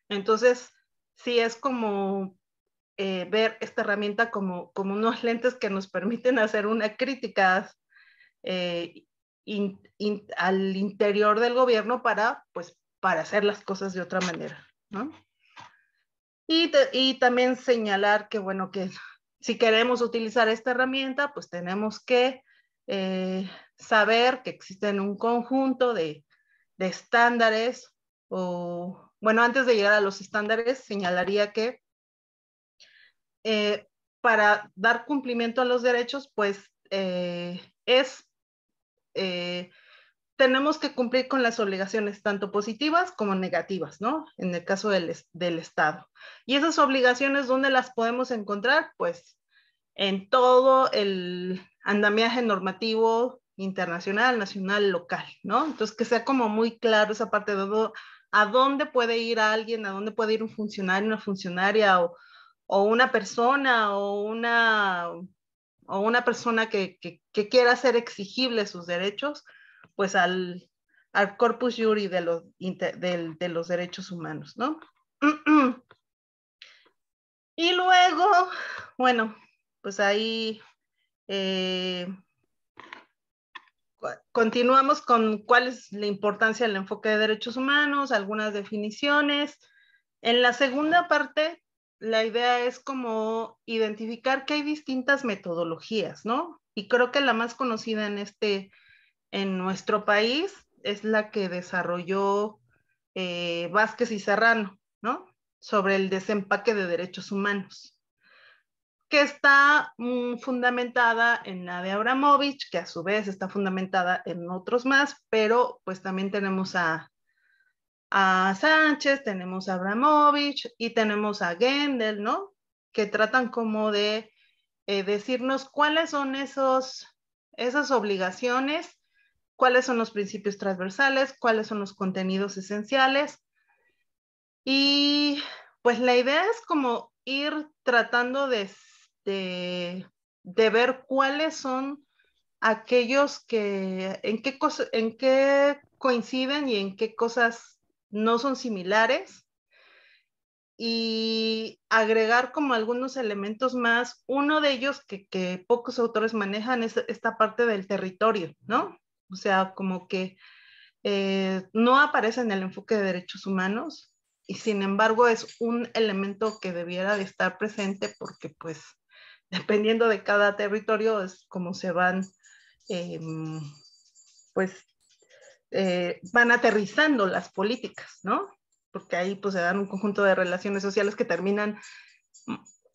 Entonces, sí es como ver esta herramienta como unos lentes que nos permiten hacer una crítica al interior del gobierno para hacer las cosas de otra manera, ¿no? Y también señalar que, bueno, que si queremos utilizar esta herramienta, pues tenemos que saber que existen un conjunto de estándares, o, bueno, antes de llegar a los estándares, señalaría que para dar cumplimiento a los derechos, pues tenemos que cumplir con las obligaciones tanto positivas como negativas, ¿no? En el caso del Estado. Y esas obligaciones, ¿dónde las podemos encontrar? Pues en todo el andamiaje normativo internacional, nacional, local, ¿no? Entonces, que sea como muy claro esa parte de a dónde puede ir alguien, a dónde puede ir un funcionario, una funcionaria, o una persona, o una persona que quiera hacer exigibles sus derechos, pues al corpus juris de los derechos humanos, ¿no? Y luego, bueno, pues ahí continuamos con cuál es la importancia del enfoque de derechos humanos, algunas definiciones. En la segunda parte, la idea es como identificar que hay distintas metodologías, ¿no? Y creo que la más conocida en nuestro país es la que desarrolló Vázquez y Serrano, ¿no? Sobre el desempaque de derechos humanos, que está fundamentada en la de Abramovich, que a su vez está fundamentada en otros más, pero pues también tenemos a Sánchez, tenemos a Abramovich y tenemos a Gendel, ¿no? Que tratan como de decirnos cuáles son esas obligaciones, cuáles son los principios transversales, cuáles son los contenidos esenciales. Y pues la idea es como ir tratando de ver cuáles son aquellos en qué coinciden y en qué cosas no son similares, y agregar como algunos elementos más. Uno de ellos que pocos autores manejan es esta parte del territorio, ¿no? O sea, como que no aparece en el enfoque de derechos humanos, y sin embargo es un elemento que debiera de estar presente, porque pues dependiendo de cada territorio es como se van van aterrizando las políticas, ¿no? Porque ahí pues se dan un conjunto de relaciones sociales que terminan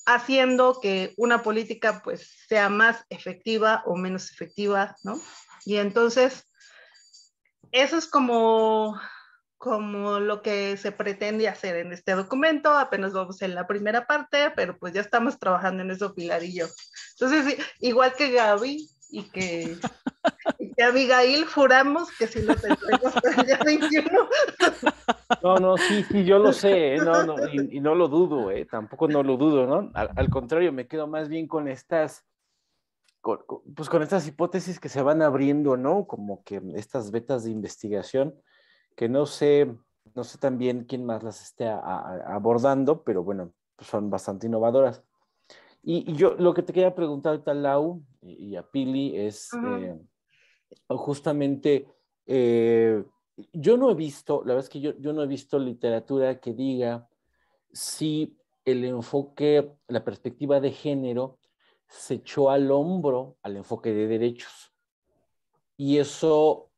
haciendo que una política pues sea más efectiva o menos efectiva, ¿no? Y entonces eso es como lo que se pretende hacer en este documento. Apenas vamos en la primera parte, pero pues ya estamos trabajando en eso, Pilar y yo. Entonces, igual que Gaby y que Abigail, juramos que si lo tendremos hasta el día 21. No, sí, yo lo sé, no, y no lo dudo, tampoco no lo dudo, ¿no? Al contrario, me quedo más bien con estas hipótesis que se van abriendo, ¿no? Como que estas vetas de investigación, que no sé también quién más las esté abordando, pero bueno, pues son bastante innovadoras. Y yo lo que te quería preguntar a Lau y a Pili es justamente, yo no he visto, la verdad es que yo no he visto literatura que diga si el enfoque, la perspectiva de género se echó al hombro al enfoque de derechos. Y eso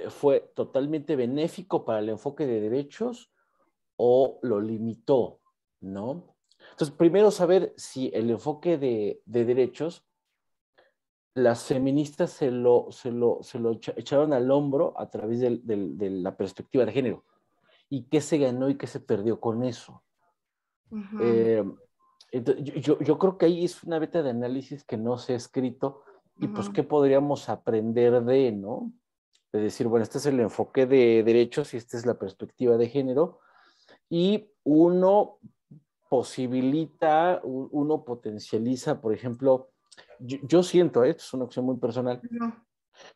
fue totalmente benéfico para el enfoque de derechos o lo limitó, ¿no? Entonces, primero saber si el enfoque de derechos, las feministas se lo echaron al hombro a través de la perspectiva de género. ¿Y qué se ganó y qué se perdió con eso? Entonces, yo creo que ahí es una beta de análisis que no se ha escrito, y pues qué podríamos aprender de, ¿no? De decir, bueno, este es el enfoque de derechos y esta es la perspectiva de género, y uno posibilita, uno potencializa, por ejemplo, yo siento, esto es una opción muy personal,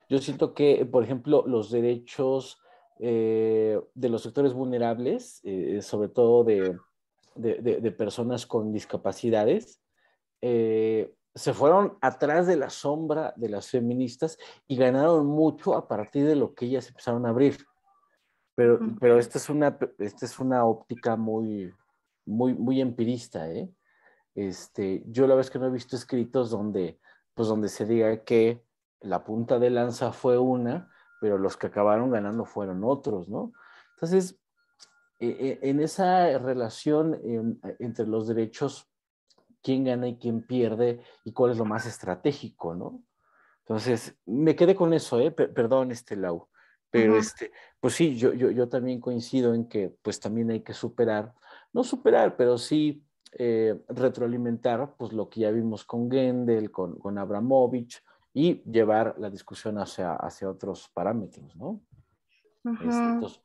yo siento que, por ejemplo, los derechos de los sectores vulnerables, sobre todo de de personas con discapacidades, se fueron atrás de la sombra de las feministas y ganaron mucho a partir de lo que ellas empezaron a abrir. Pero esta es una óptica muy empirista, ¿eh? Yo la vez que no he visto escritos donde se diga que la punta de lanza fue una, pero los que acabaron ganando fueron otros, ¿no? Entonces, en esa relación entre los derechos, quién gana y quién pierde y cuál es lo más estratégico, ¿no? Entonces, me quedé con eso, perdón, Lau, pero pues sí, yo también coincido en que pues también hay que superar, no superar, pero sí retroalimentar pues lo que ya vimos con Gendel, con Abramovich, y llevar la discusión hacia otros parámetros, ¿no? Entonces,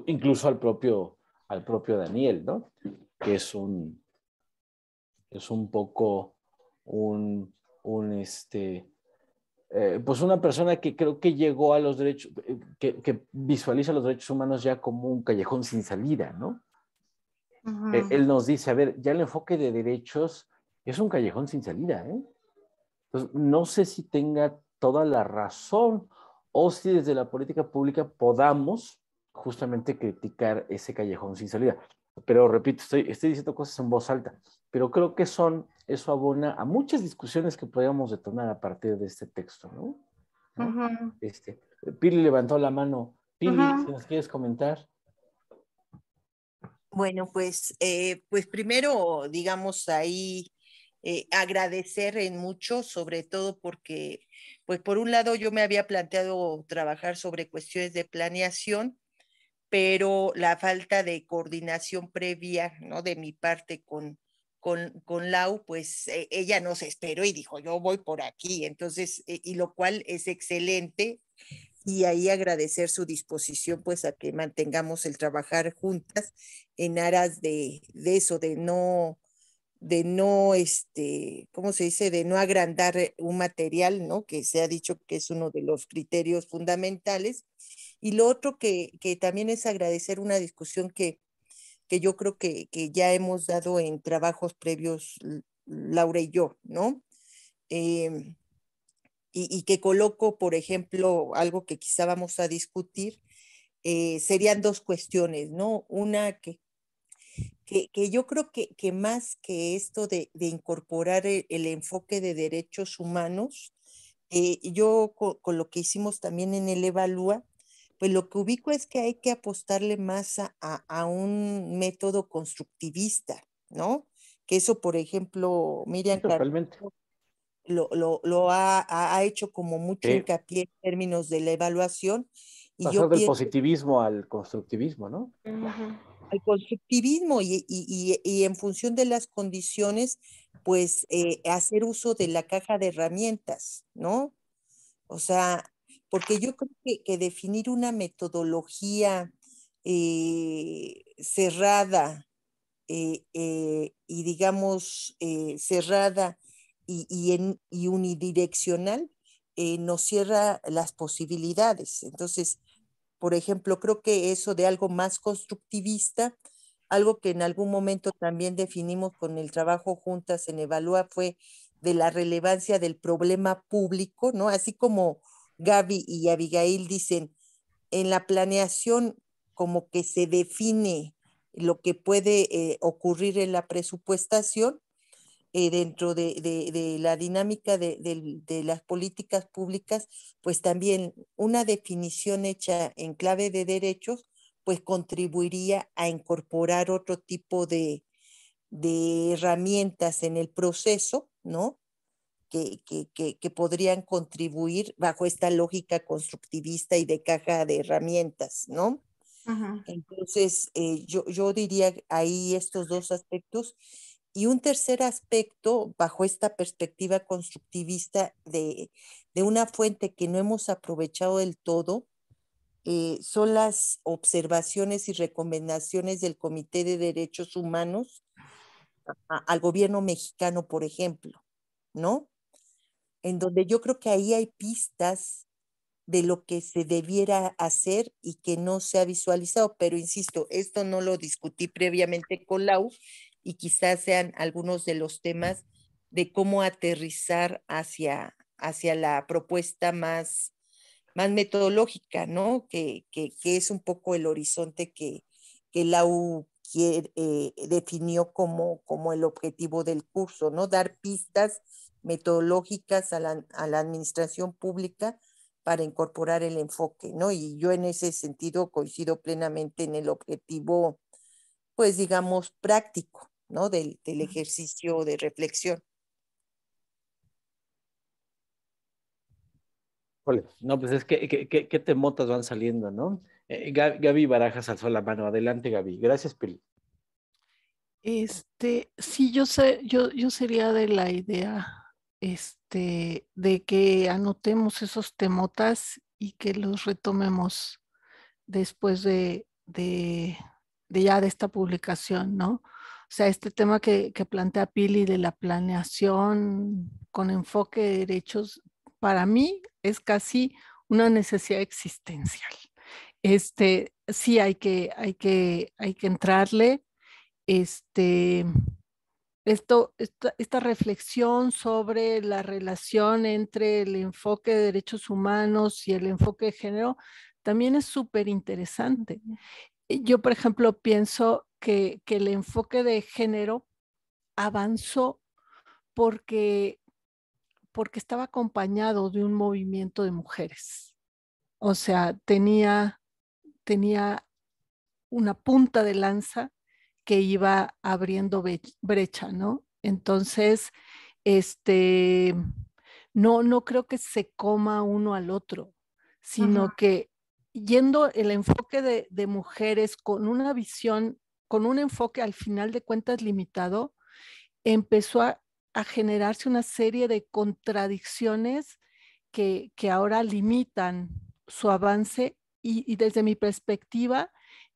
incluso al propio Daniel, ¿no? Que es un poco un pues una persona que creo que llegó a los derechos, que visualiza los derechos humanos ya como un callejón sin salida, ¿no? Él nos dice, a ver, ya el enfoque de derechos es un callejón sin salida, ¿eh? Entonces, no sé si tenga toda la razón o si desde la política pública podamos justamente criticar ese callejón sin salida. Pero repito, estoy diciendo cosas en voz alta, pero creo que eso abona a muchas discusiones que podríamos detonar a partir de este texto, ¿no? Pili levantó la mano. Pili, si nos quieres comentar. Bueno, pues primero, digamos, ahí agradecer en mucho, sobre todo porque, pues por un lado yo me había planteado trabajar sobre cuestiones de planeación, pero la falta de coordinación previa, ¿no? De mi parte con Lau, pues ella nos esperó y dijo, yo voy por aquí, entonces, y lo cual es excelente, y ahí agradecer su disposición, pues, a que mantengamos el trabajar juntas en aras de eso, ¿cómo se dice? De no agrandar un material, ¿no? Que se ha dicho que es uno de los criterios fundamentales. Y lo otro que también es agradecer una discusión que yo creo que ya hemos dado en trabajos previos, Laura y yo, ¿no? Eh, y que coloco, por ejemplo, algo que quizá vamos a discutir, serían dos cuestiones, ¿no? Una que yo creo que más que esto de incorporar el enfoque de derechos humanos, yo con lo que hicimos también en el Evalúa, pues lo que ubico es que hay que apostarle más a un método constructivista, ¿no? Que eso, por ejemplo, Sí, Miriam Carrillo totalmente. lo ha hecho como mucho Sí. hincapié en términos de la evaluación, y Pasar yo del pienso positivismo al constructivismo, ¿no? al constructivismo y en función de las condiciones, pues hacer uso de la caja de herramientas, ¿no? O sea, porque yo creo que definir una metodología cerrada y digamos cerrada y unidireccional nos cierra las posibilidades. Entonces, por ejemplo, creo que eso de algo más constructivista, algo que en algún momento también definimos con el trabajo juntas en Evalúa, fue de la relevancia del problema público, ¿no? Así como Gaby y Abigail dicen, en la planeación como que se define lo que puede ocurrir en la presupuestación, dentro de la dinámica de las políticas públicas, pues también una definición hecha en clave de derechos, pues contribuiría a incorporar otro tipo de herramientas en el proceso, ¿no? Que podrían contribuir bajo esta lógica constructivista y de caja de herramientas, ¿no? Entonces, yo diría ahí estos dos aspectos. Y un tercer aspecto, bajo esta perspectiva constructivista de una fuente que no hemos aprovechado del todo, son las observaciones y recomendaciones del Comité de Derechos Humanos al gobierno mexicano, por ejemplo, ¿no? En donde yo creo que ahí hay pistas de lo que se debiera hacer y que no se ha visualizado, pero insisto, esto no lo discutí previamente con Lau, y quizás sean algunos de los temas de cómo aterrizar hacia la propuesta más metodológica, ¿no? Que es un poco el horizonte que la U definió como el objetivo del curso, ¿no? Dar pistas metodológicas a la administración pública para incorporar el enfoque, ¿no? Y yo en ese sentido coincido plenamente en el objetivo, pues digamos, práctico, ¿no? Del ejercicio de reflexión. Híjole, no, pues es que qué temotas van saliendo, ¿no? Gaby Barajas alzó la mano. Adelante, Gaby. Gracias, Pili. Sí, yo sé, yo sería de la idea, de que anotemos esos temotas y que los retomemos después de esta publicación, ¿no? O sea, este tema que plantea Pili de la planeación con enfoque de derechos, para mí es casi una necesidad existencial. Sí hay que entrarle, esta reflexión sobre la relación entre el enfoque de derechos humanos y el enfoque de género también es súper interesante. Yo, por ejemplo, pienso que el enfoque de género avanzó porque estaba acompañado de un movimiento de mujeres. O sea, tenía una punta de lanza que iba abriendo brecha, ¿no? Entonces, no creo que se coma uno al otro, sino que yendo el enfoque de mujeres con una visión, con un enfoque al final de cuentas limitado, empezó a generarse una serie de contradicciones que ahora limitan su avance y desde mi perspectiva,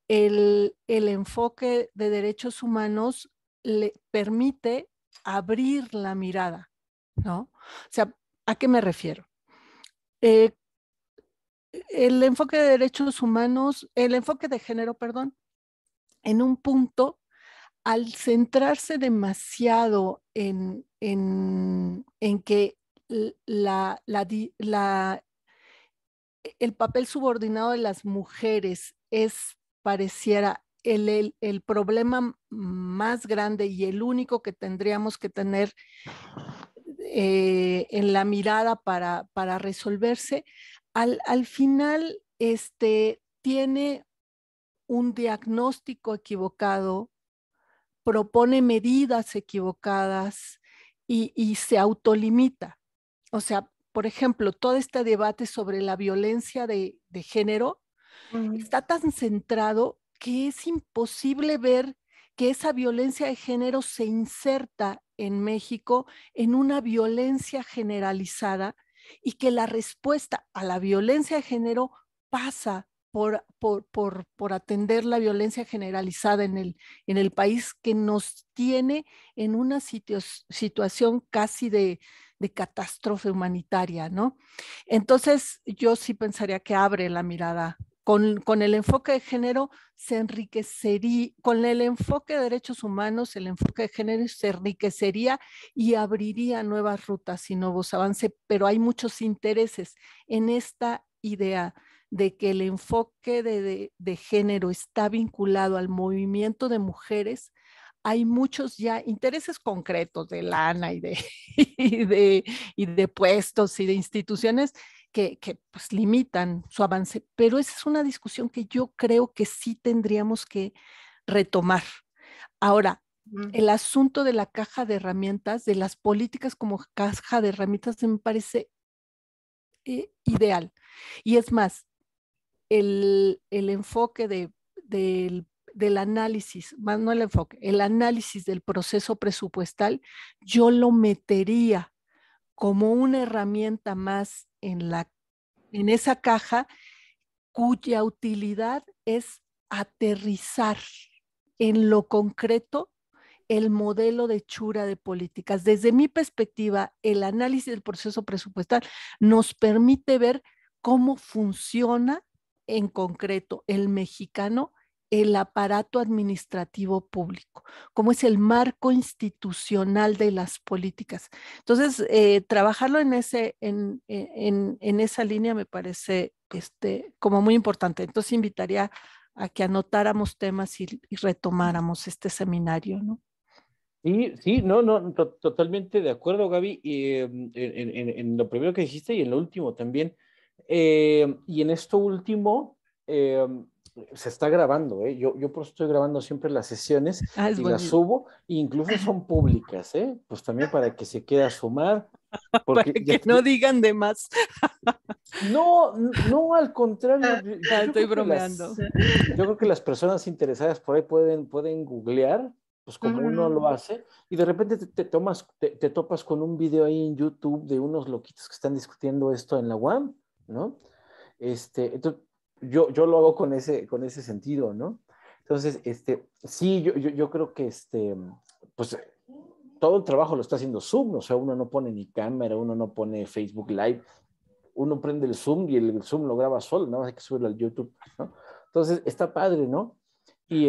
el enfoque de derechos humanos le permite abrir la mirada, ¿no? O sea, ¿a qué me refiero? El enfoque de derechos humanos, el enfoque de género, perdón, en un punto, al centrarse demasiado en que el papel subordinado de las mujeres pareciera el problema más grande y el único que tendríamos que tener en la mirada para resolverse, al final tiene un diagnóstico equivocado, propone medidas equivocadas y se autolimita. O sea, por ejemplo, todo este debate sobre la violencia de género está tan centrado que es imposible ver que esa violencia de género se inserta en México en una violencia generalizada y que la respuesta a la violencia de género pasa por atender la violencia generalizada en el país, que nos tiene en una situación casi de catástrofe humanitaria, ¿no? Entonces, yo sí pensaría que abre la mirada. Con el enfoque de género se enriquecería, con el enfoque de derechos humanos, el enfoque de género se enriquecería y abriría nuevas rutas y nuevos avances, pero hay muchos intereses en esta idea de que el enfoque de género está vinculado al movimiento de mujeres. Hay muchos ya intereses concretos de lana y de puestos y de instituciones que pues limitan su avance, pero esa es una discusión que yo creo que sí tendríamos que retomar. Ahora, el asunto de la caja de herramientas, de las políticas como caja de herramientas, me parece ideal. Y es más, el enfoque del análisis, más no el enfoque, el análisis del proceso presupuestal, yo lo metería como una herramienta más en esa caja cuya utilidad es aterrizar en lo concreto el modelo de hechura de políticas. Desde mi perspectiva, el análisis del proceso presupuestal nos permite ver cómo funciona en concreto el mexicano el aparato administrativo público, cómo es el marco institucional de las políticas. Entonces, trabajarlo en esa línea me parece como muy importante. Entonces, invitaría a que anotáramos temas y retomáramos este seminario, ¿no? Y sí, no, no, totalmente de acuerdo, Gaby, y, en lo primero que dijiste y en lo último también. Y en esto último, se está grabando, ¿eh? Yo por eso estoy grabando siempre las sesiones Es y las buenísimo. subo, e incluso son públicas, ¿eh? Pues también para que se quiera sumar, Para porque que no digan de más. no, no, al contrario, yo Estoy creo que bromeando. yo creo que las personas interesadas por ahí pueden googlear, pues como uno lo hace, y de repente te topas con un video ahí en YouTube de unos loquitos que están discutiendo esto en la UAM, ¿no? Entonces, yo lo hago con ese sentido, ¿no? Entonces, sí, yo creo que pues todo el trabajo lo está haciendo Zoom, o sea, uno no pone ni cámara, uno no pone Facebook Live, uno prende el Zoom y el Zoom lo graba solo, nada más hay que subirlo al YouTube, ¿no? Entonces, está padre, ¿no? Y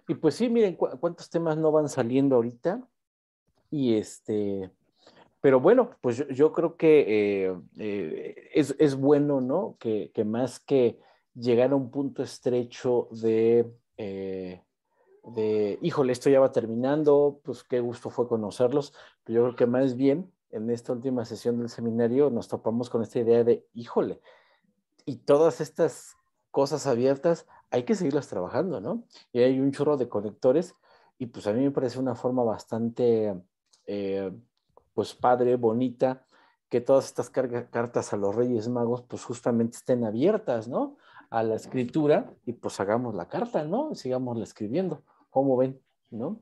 y pues sí, miren cuántos temas no van saliendo ahorita. Y pero bueno, pues yo creo que es bueno, ¿no? Que más que llegar a un punto estrecho híjole, esto ya va terminando, pues qué gusto fue conocerlos, pero yo creo que más bien en esta última sesión del seminario nos topamos con esta idea de, híjole, y todas estas cosas abiertas hay que seguirlas trabajando, ¿no? Y hay un chorro de conectores y pues a mí me parece una forma bastante, eh, pues padre, bonita, que todas estas cartas a los Reyes Magos pues justamente estén abiertas, ¿no? A la escritura y pues hagamos la carta, ¿no? Sigámosla escribiendo, ¿cómo ven? ¿No?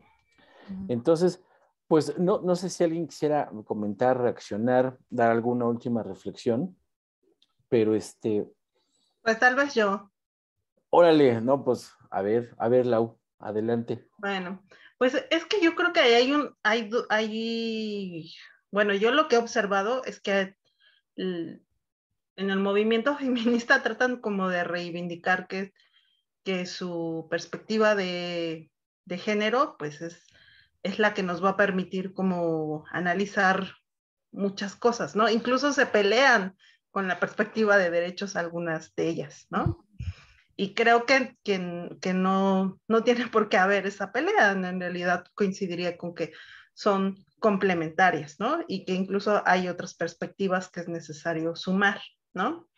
Entonces, pues no sé si alguien quisiera comentar, reaccionar, dar alguna última reflexión, pero Pues tal vez yo. órale, no, pues a ver, Lau, adelante. Bueno, pues es que yo creo que bueno, yo lo que he observado es que en el movimiento feminista tratan como de reivindicar que su perspectiva de género, pues es la que nos va a permitir como analizar muchas cosas, ¿no? Incluso se pelean con la perspectiva de derechos algunas de ellas, ¿no? Y creo que no tiene por qué haber esa pelea, en realidad coincidiría con que son complementarias, ¿no? Y que incluso hay otras perspectivas que es necesario sumar, ¿no?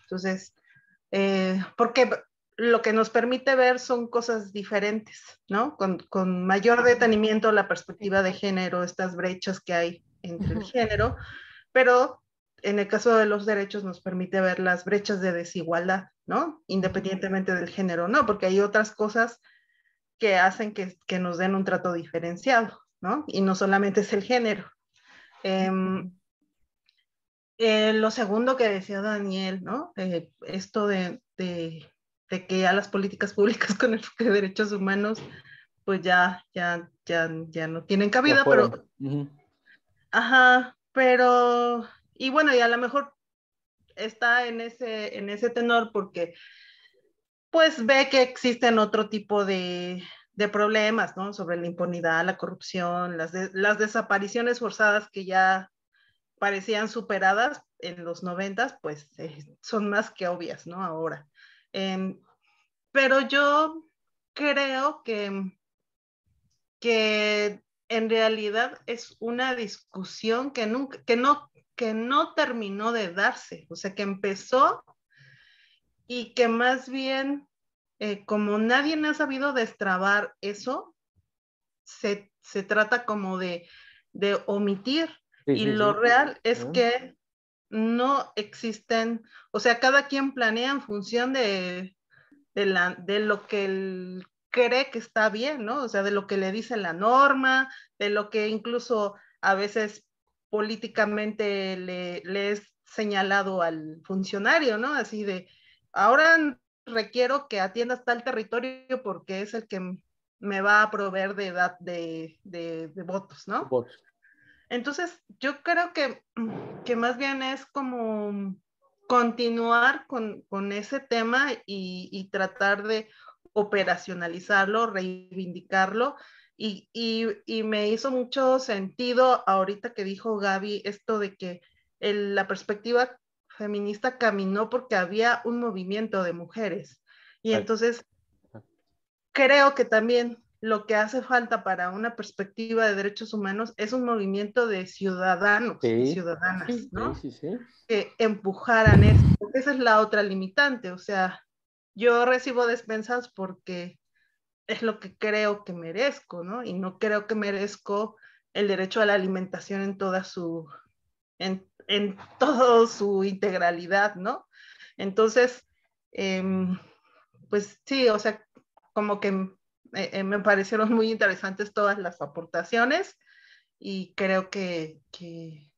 Entonces, porque lo que nos permite ver son cosas diferentes, ¿no? Con mayor detenimiento la perspectiva de género, estas brechas que hay entre el género, pero en el caso de los derechos nos permite ver las brechas de desigualdad, ¿no? Independientemente del género, ¿no? Porque hay otras cosas que hacen que nos den un trato diferenciado, ¿no? Y no solamente es el género. Lo segundo que decía Daniel, ¿no? Esto de que ya las políticas públicas con el enfoque de derechos humanos, pues ya no tienen Ya cabida, fueron. pero, Ujú. ajá, pero, y bueno, y a lo mejor está en ese tenor porque pues ve que existen otro tipo de problemas, ¿no? Sobre la impunidad, la corrupción, las desapariciones forzadas que ya parecían superadas en los 90, pues son más que obvias, ¿no? Ahora. Pero yo creo que en realidad es una discusión que no terminó de darse, o sea, que empezó y que más bien, como nadie ha sabido destrabar eso, se trata como de omitir. Sí, Y sí, lo sí. real es Ujú. que no existen, o sea, cada quien planea en función de lo que él cree que está bien, ¿no? O sea, de lo que le dice la norma, de lo que incluso a veces políticamente le es señalado al funcionario, ¿no? Así de, ahora requiero que atiendas tal territorio porque es el que me va a proveer de votos, ¿no? Votos. Entonces, yo creo que más bien es como continuar con ese tema y tratar de operacionalizarlo, reivindicarlo. Y me hizo mucho sentido ahorita que dijo Gaby esto de que la perspectiva feminista caminó porque había un movimiento de mujeres. Y entonces creo que también lo que hace falta para una perspectiva de derechos humanos es un movimiento de ciudadanos y ciudadanas, ¿no? Que empujaran eso, porque esa es la otra limitante. O sea, yo recibo despensas porque es lo que creo que merezco, ¿no? Y no creo que merezco el derecho a la alimentación en toda su integralidad, ¿no? Entonces, pues sí, o sea, como que me parecieron muy interesantes todas las aportaciones y creo que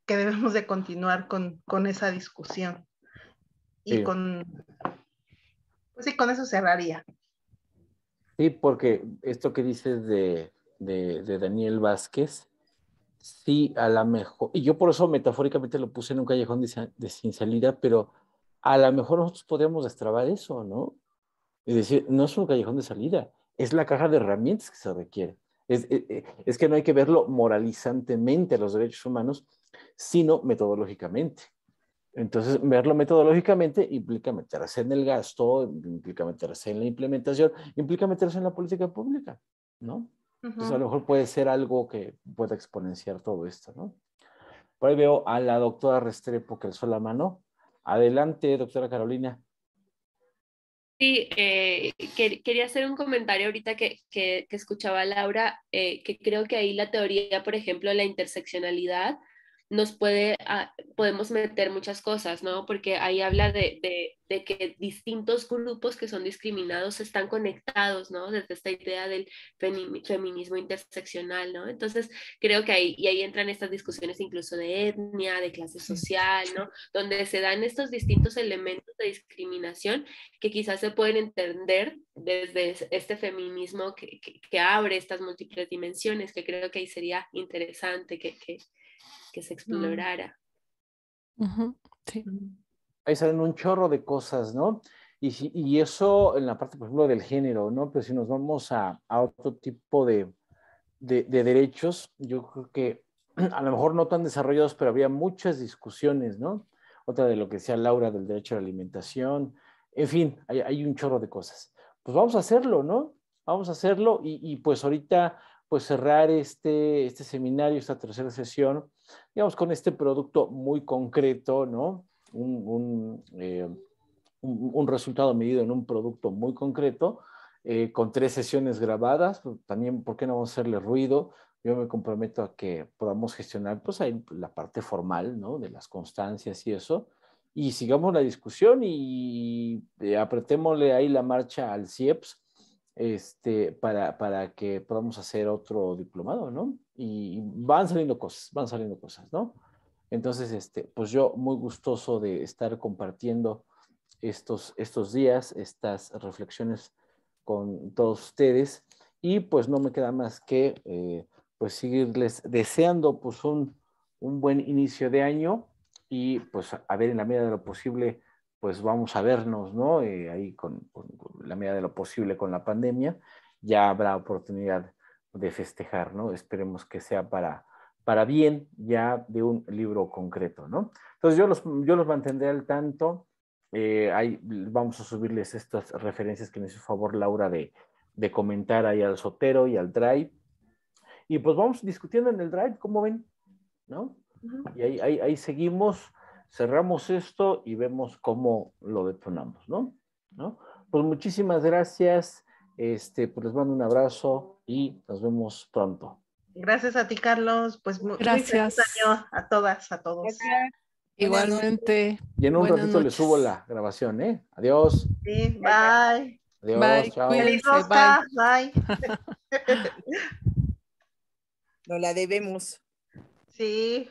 debemos de continuar con esa discusión. Y pues sí, con eso cerraría. Sí, porque esto que dices de Daniel Vázquez, sí, a lo mejor, y yo por eso metafóricamente lo puse en un callejón de sin salida, pero a lo mejor nosotros podríamos destrabar eso, ¿no? Es decir, no es un callejón de salida, es la caja de herramientas que se requiere. Es que no hay que verlo moralizantemente a los derechos humanos, sino metodológicamente. Entonces, verlo metodológicamente implica meterse en el gasto, implica meterse en la implementación, implica meterse en la política pública, ¿no? Entonces, a lo mejor puede ser algo que pueda exponenciar todo esto, ¿no? Por ahí veo a la doctora Restrepo que alzó la mano. Adelante, doctora Carolina. Sí, quería hacer un comentario ahorita que escuchaba a Laura, que creo que ahí la teoría, por ejemplo, la interseccionalidad, podemos meter muchas cosas, ¿no? Porque ahí habla de que distintos grupos que son discriminados están conectados, ¿no? Desde esta idea del feminismo interseccional, ¿no? Entonces, creo que ahí entran estas discusiones incluso de etnia, de clase social, ¿no? Donde se dan estos distintos elementos de discriminación que quizás se pueden entender desde este feminismo que abre estas múltiples dimensiones, que creo que ahí sería interesante que se explorara. Sí. Ahí salen un chorro de cosas, ¿no? Y eso en la parte, por ejemplo, del género, ¿no? Pero si nos vamos a otro tipo de derechos, yo creo que a lo mejor no tan desarrollados, pero había muchas discusiones, ¿no? Otra de lo que decía Laura del derecho a la alimentación, en fin, hay un chorro de cosas. Pues vamos a hacerlo, ¿no? Vamos a hacerlo y pues ahorita, pues cerrar este seminario, esta tercera sesión, digamos, con este producto muy concreto, ¿no? Un resultado medido en un producto muy concreto, con 3 sesiones grabadas. También, ¿por qué no vamos a hacerle ruido? Yo me comprometo a que podamos gestionar pues ahí la parte formal, ¿no? De las constancias y eso, y sigamos la discusión y apretémosle ahí la marcha al CIEPS, para que podamos hacer otro diplomado, ¿no? Y van saliendo cosas, ¿no? Entonces, pues yo muy gustoso de estar compartiendo estos días, estas reflexiones con todos ustedes, y pues no me queda más que pues seguirles deseando pues un buen inicio de año, y pues a ver, en la medida de lo posible pues vamos a vernos, ¿no? Ahí con la medida de lo posible con la pandemia, ya habrá oportunidad de festejar, ¿no? Esperemos que sea para bien ya de un libro concreto, ¿no? Entonces yo los mantendré al tanto. Ahí vamos a subirles estas referencias que me hizo favor Laura de comentar ahí al Sotero y al Drive. Y pues vamos discutiendo en el Drive, ¿cómo ven? ¿No? Y ahí seguimos, cerramos esto y vemos cómo lo detonamos, ¿no? Pues muchísimas gracias. Pues les mando un abrazo y nos vemos pronto. Gracias a ti, Carlos. Pues muy feliz año a todas, a todos. Gracias. Igualmente. Y en un Buenas ratito les subo la grabación, ¿eh? Adiós. Sí, bye. Adiós, bye. chao. Feliz Cuídense, Rosca, bye. No la debemos. Sí.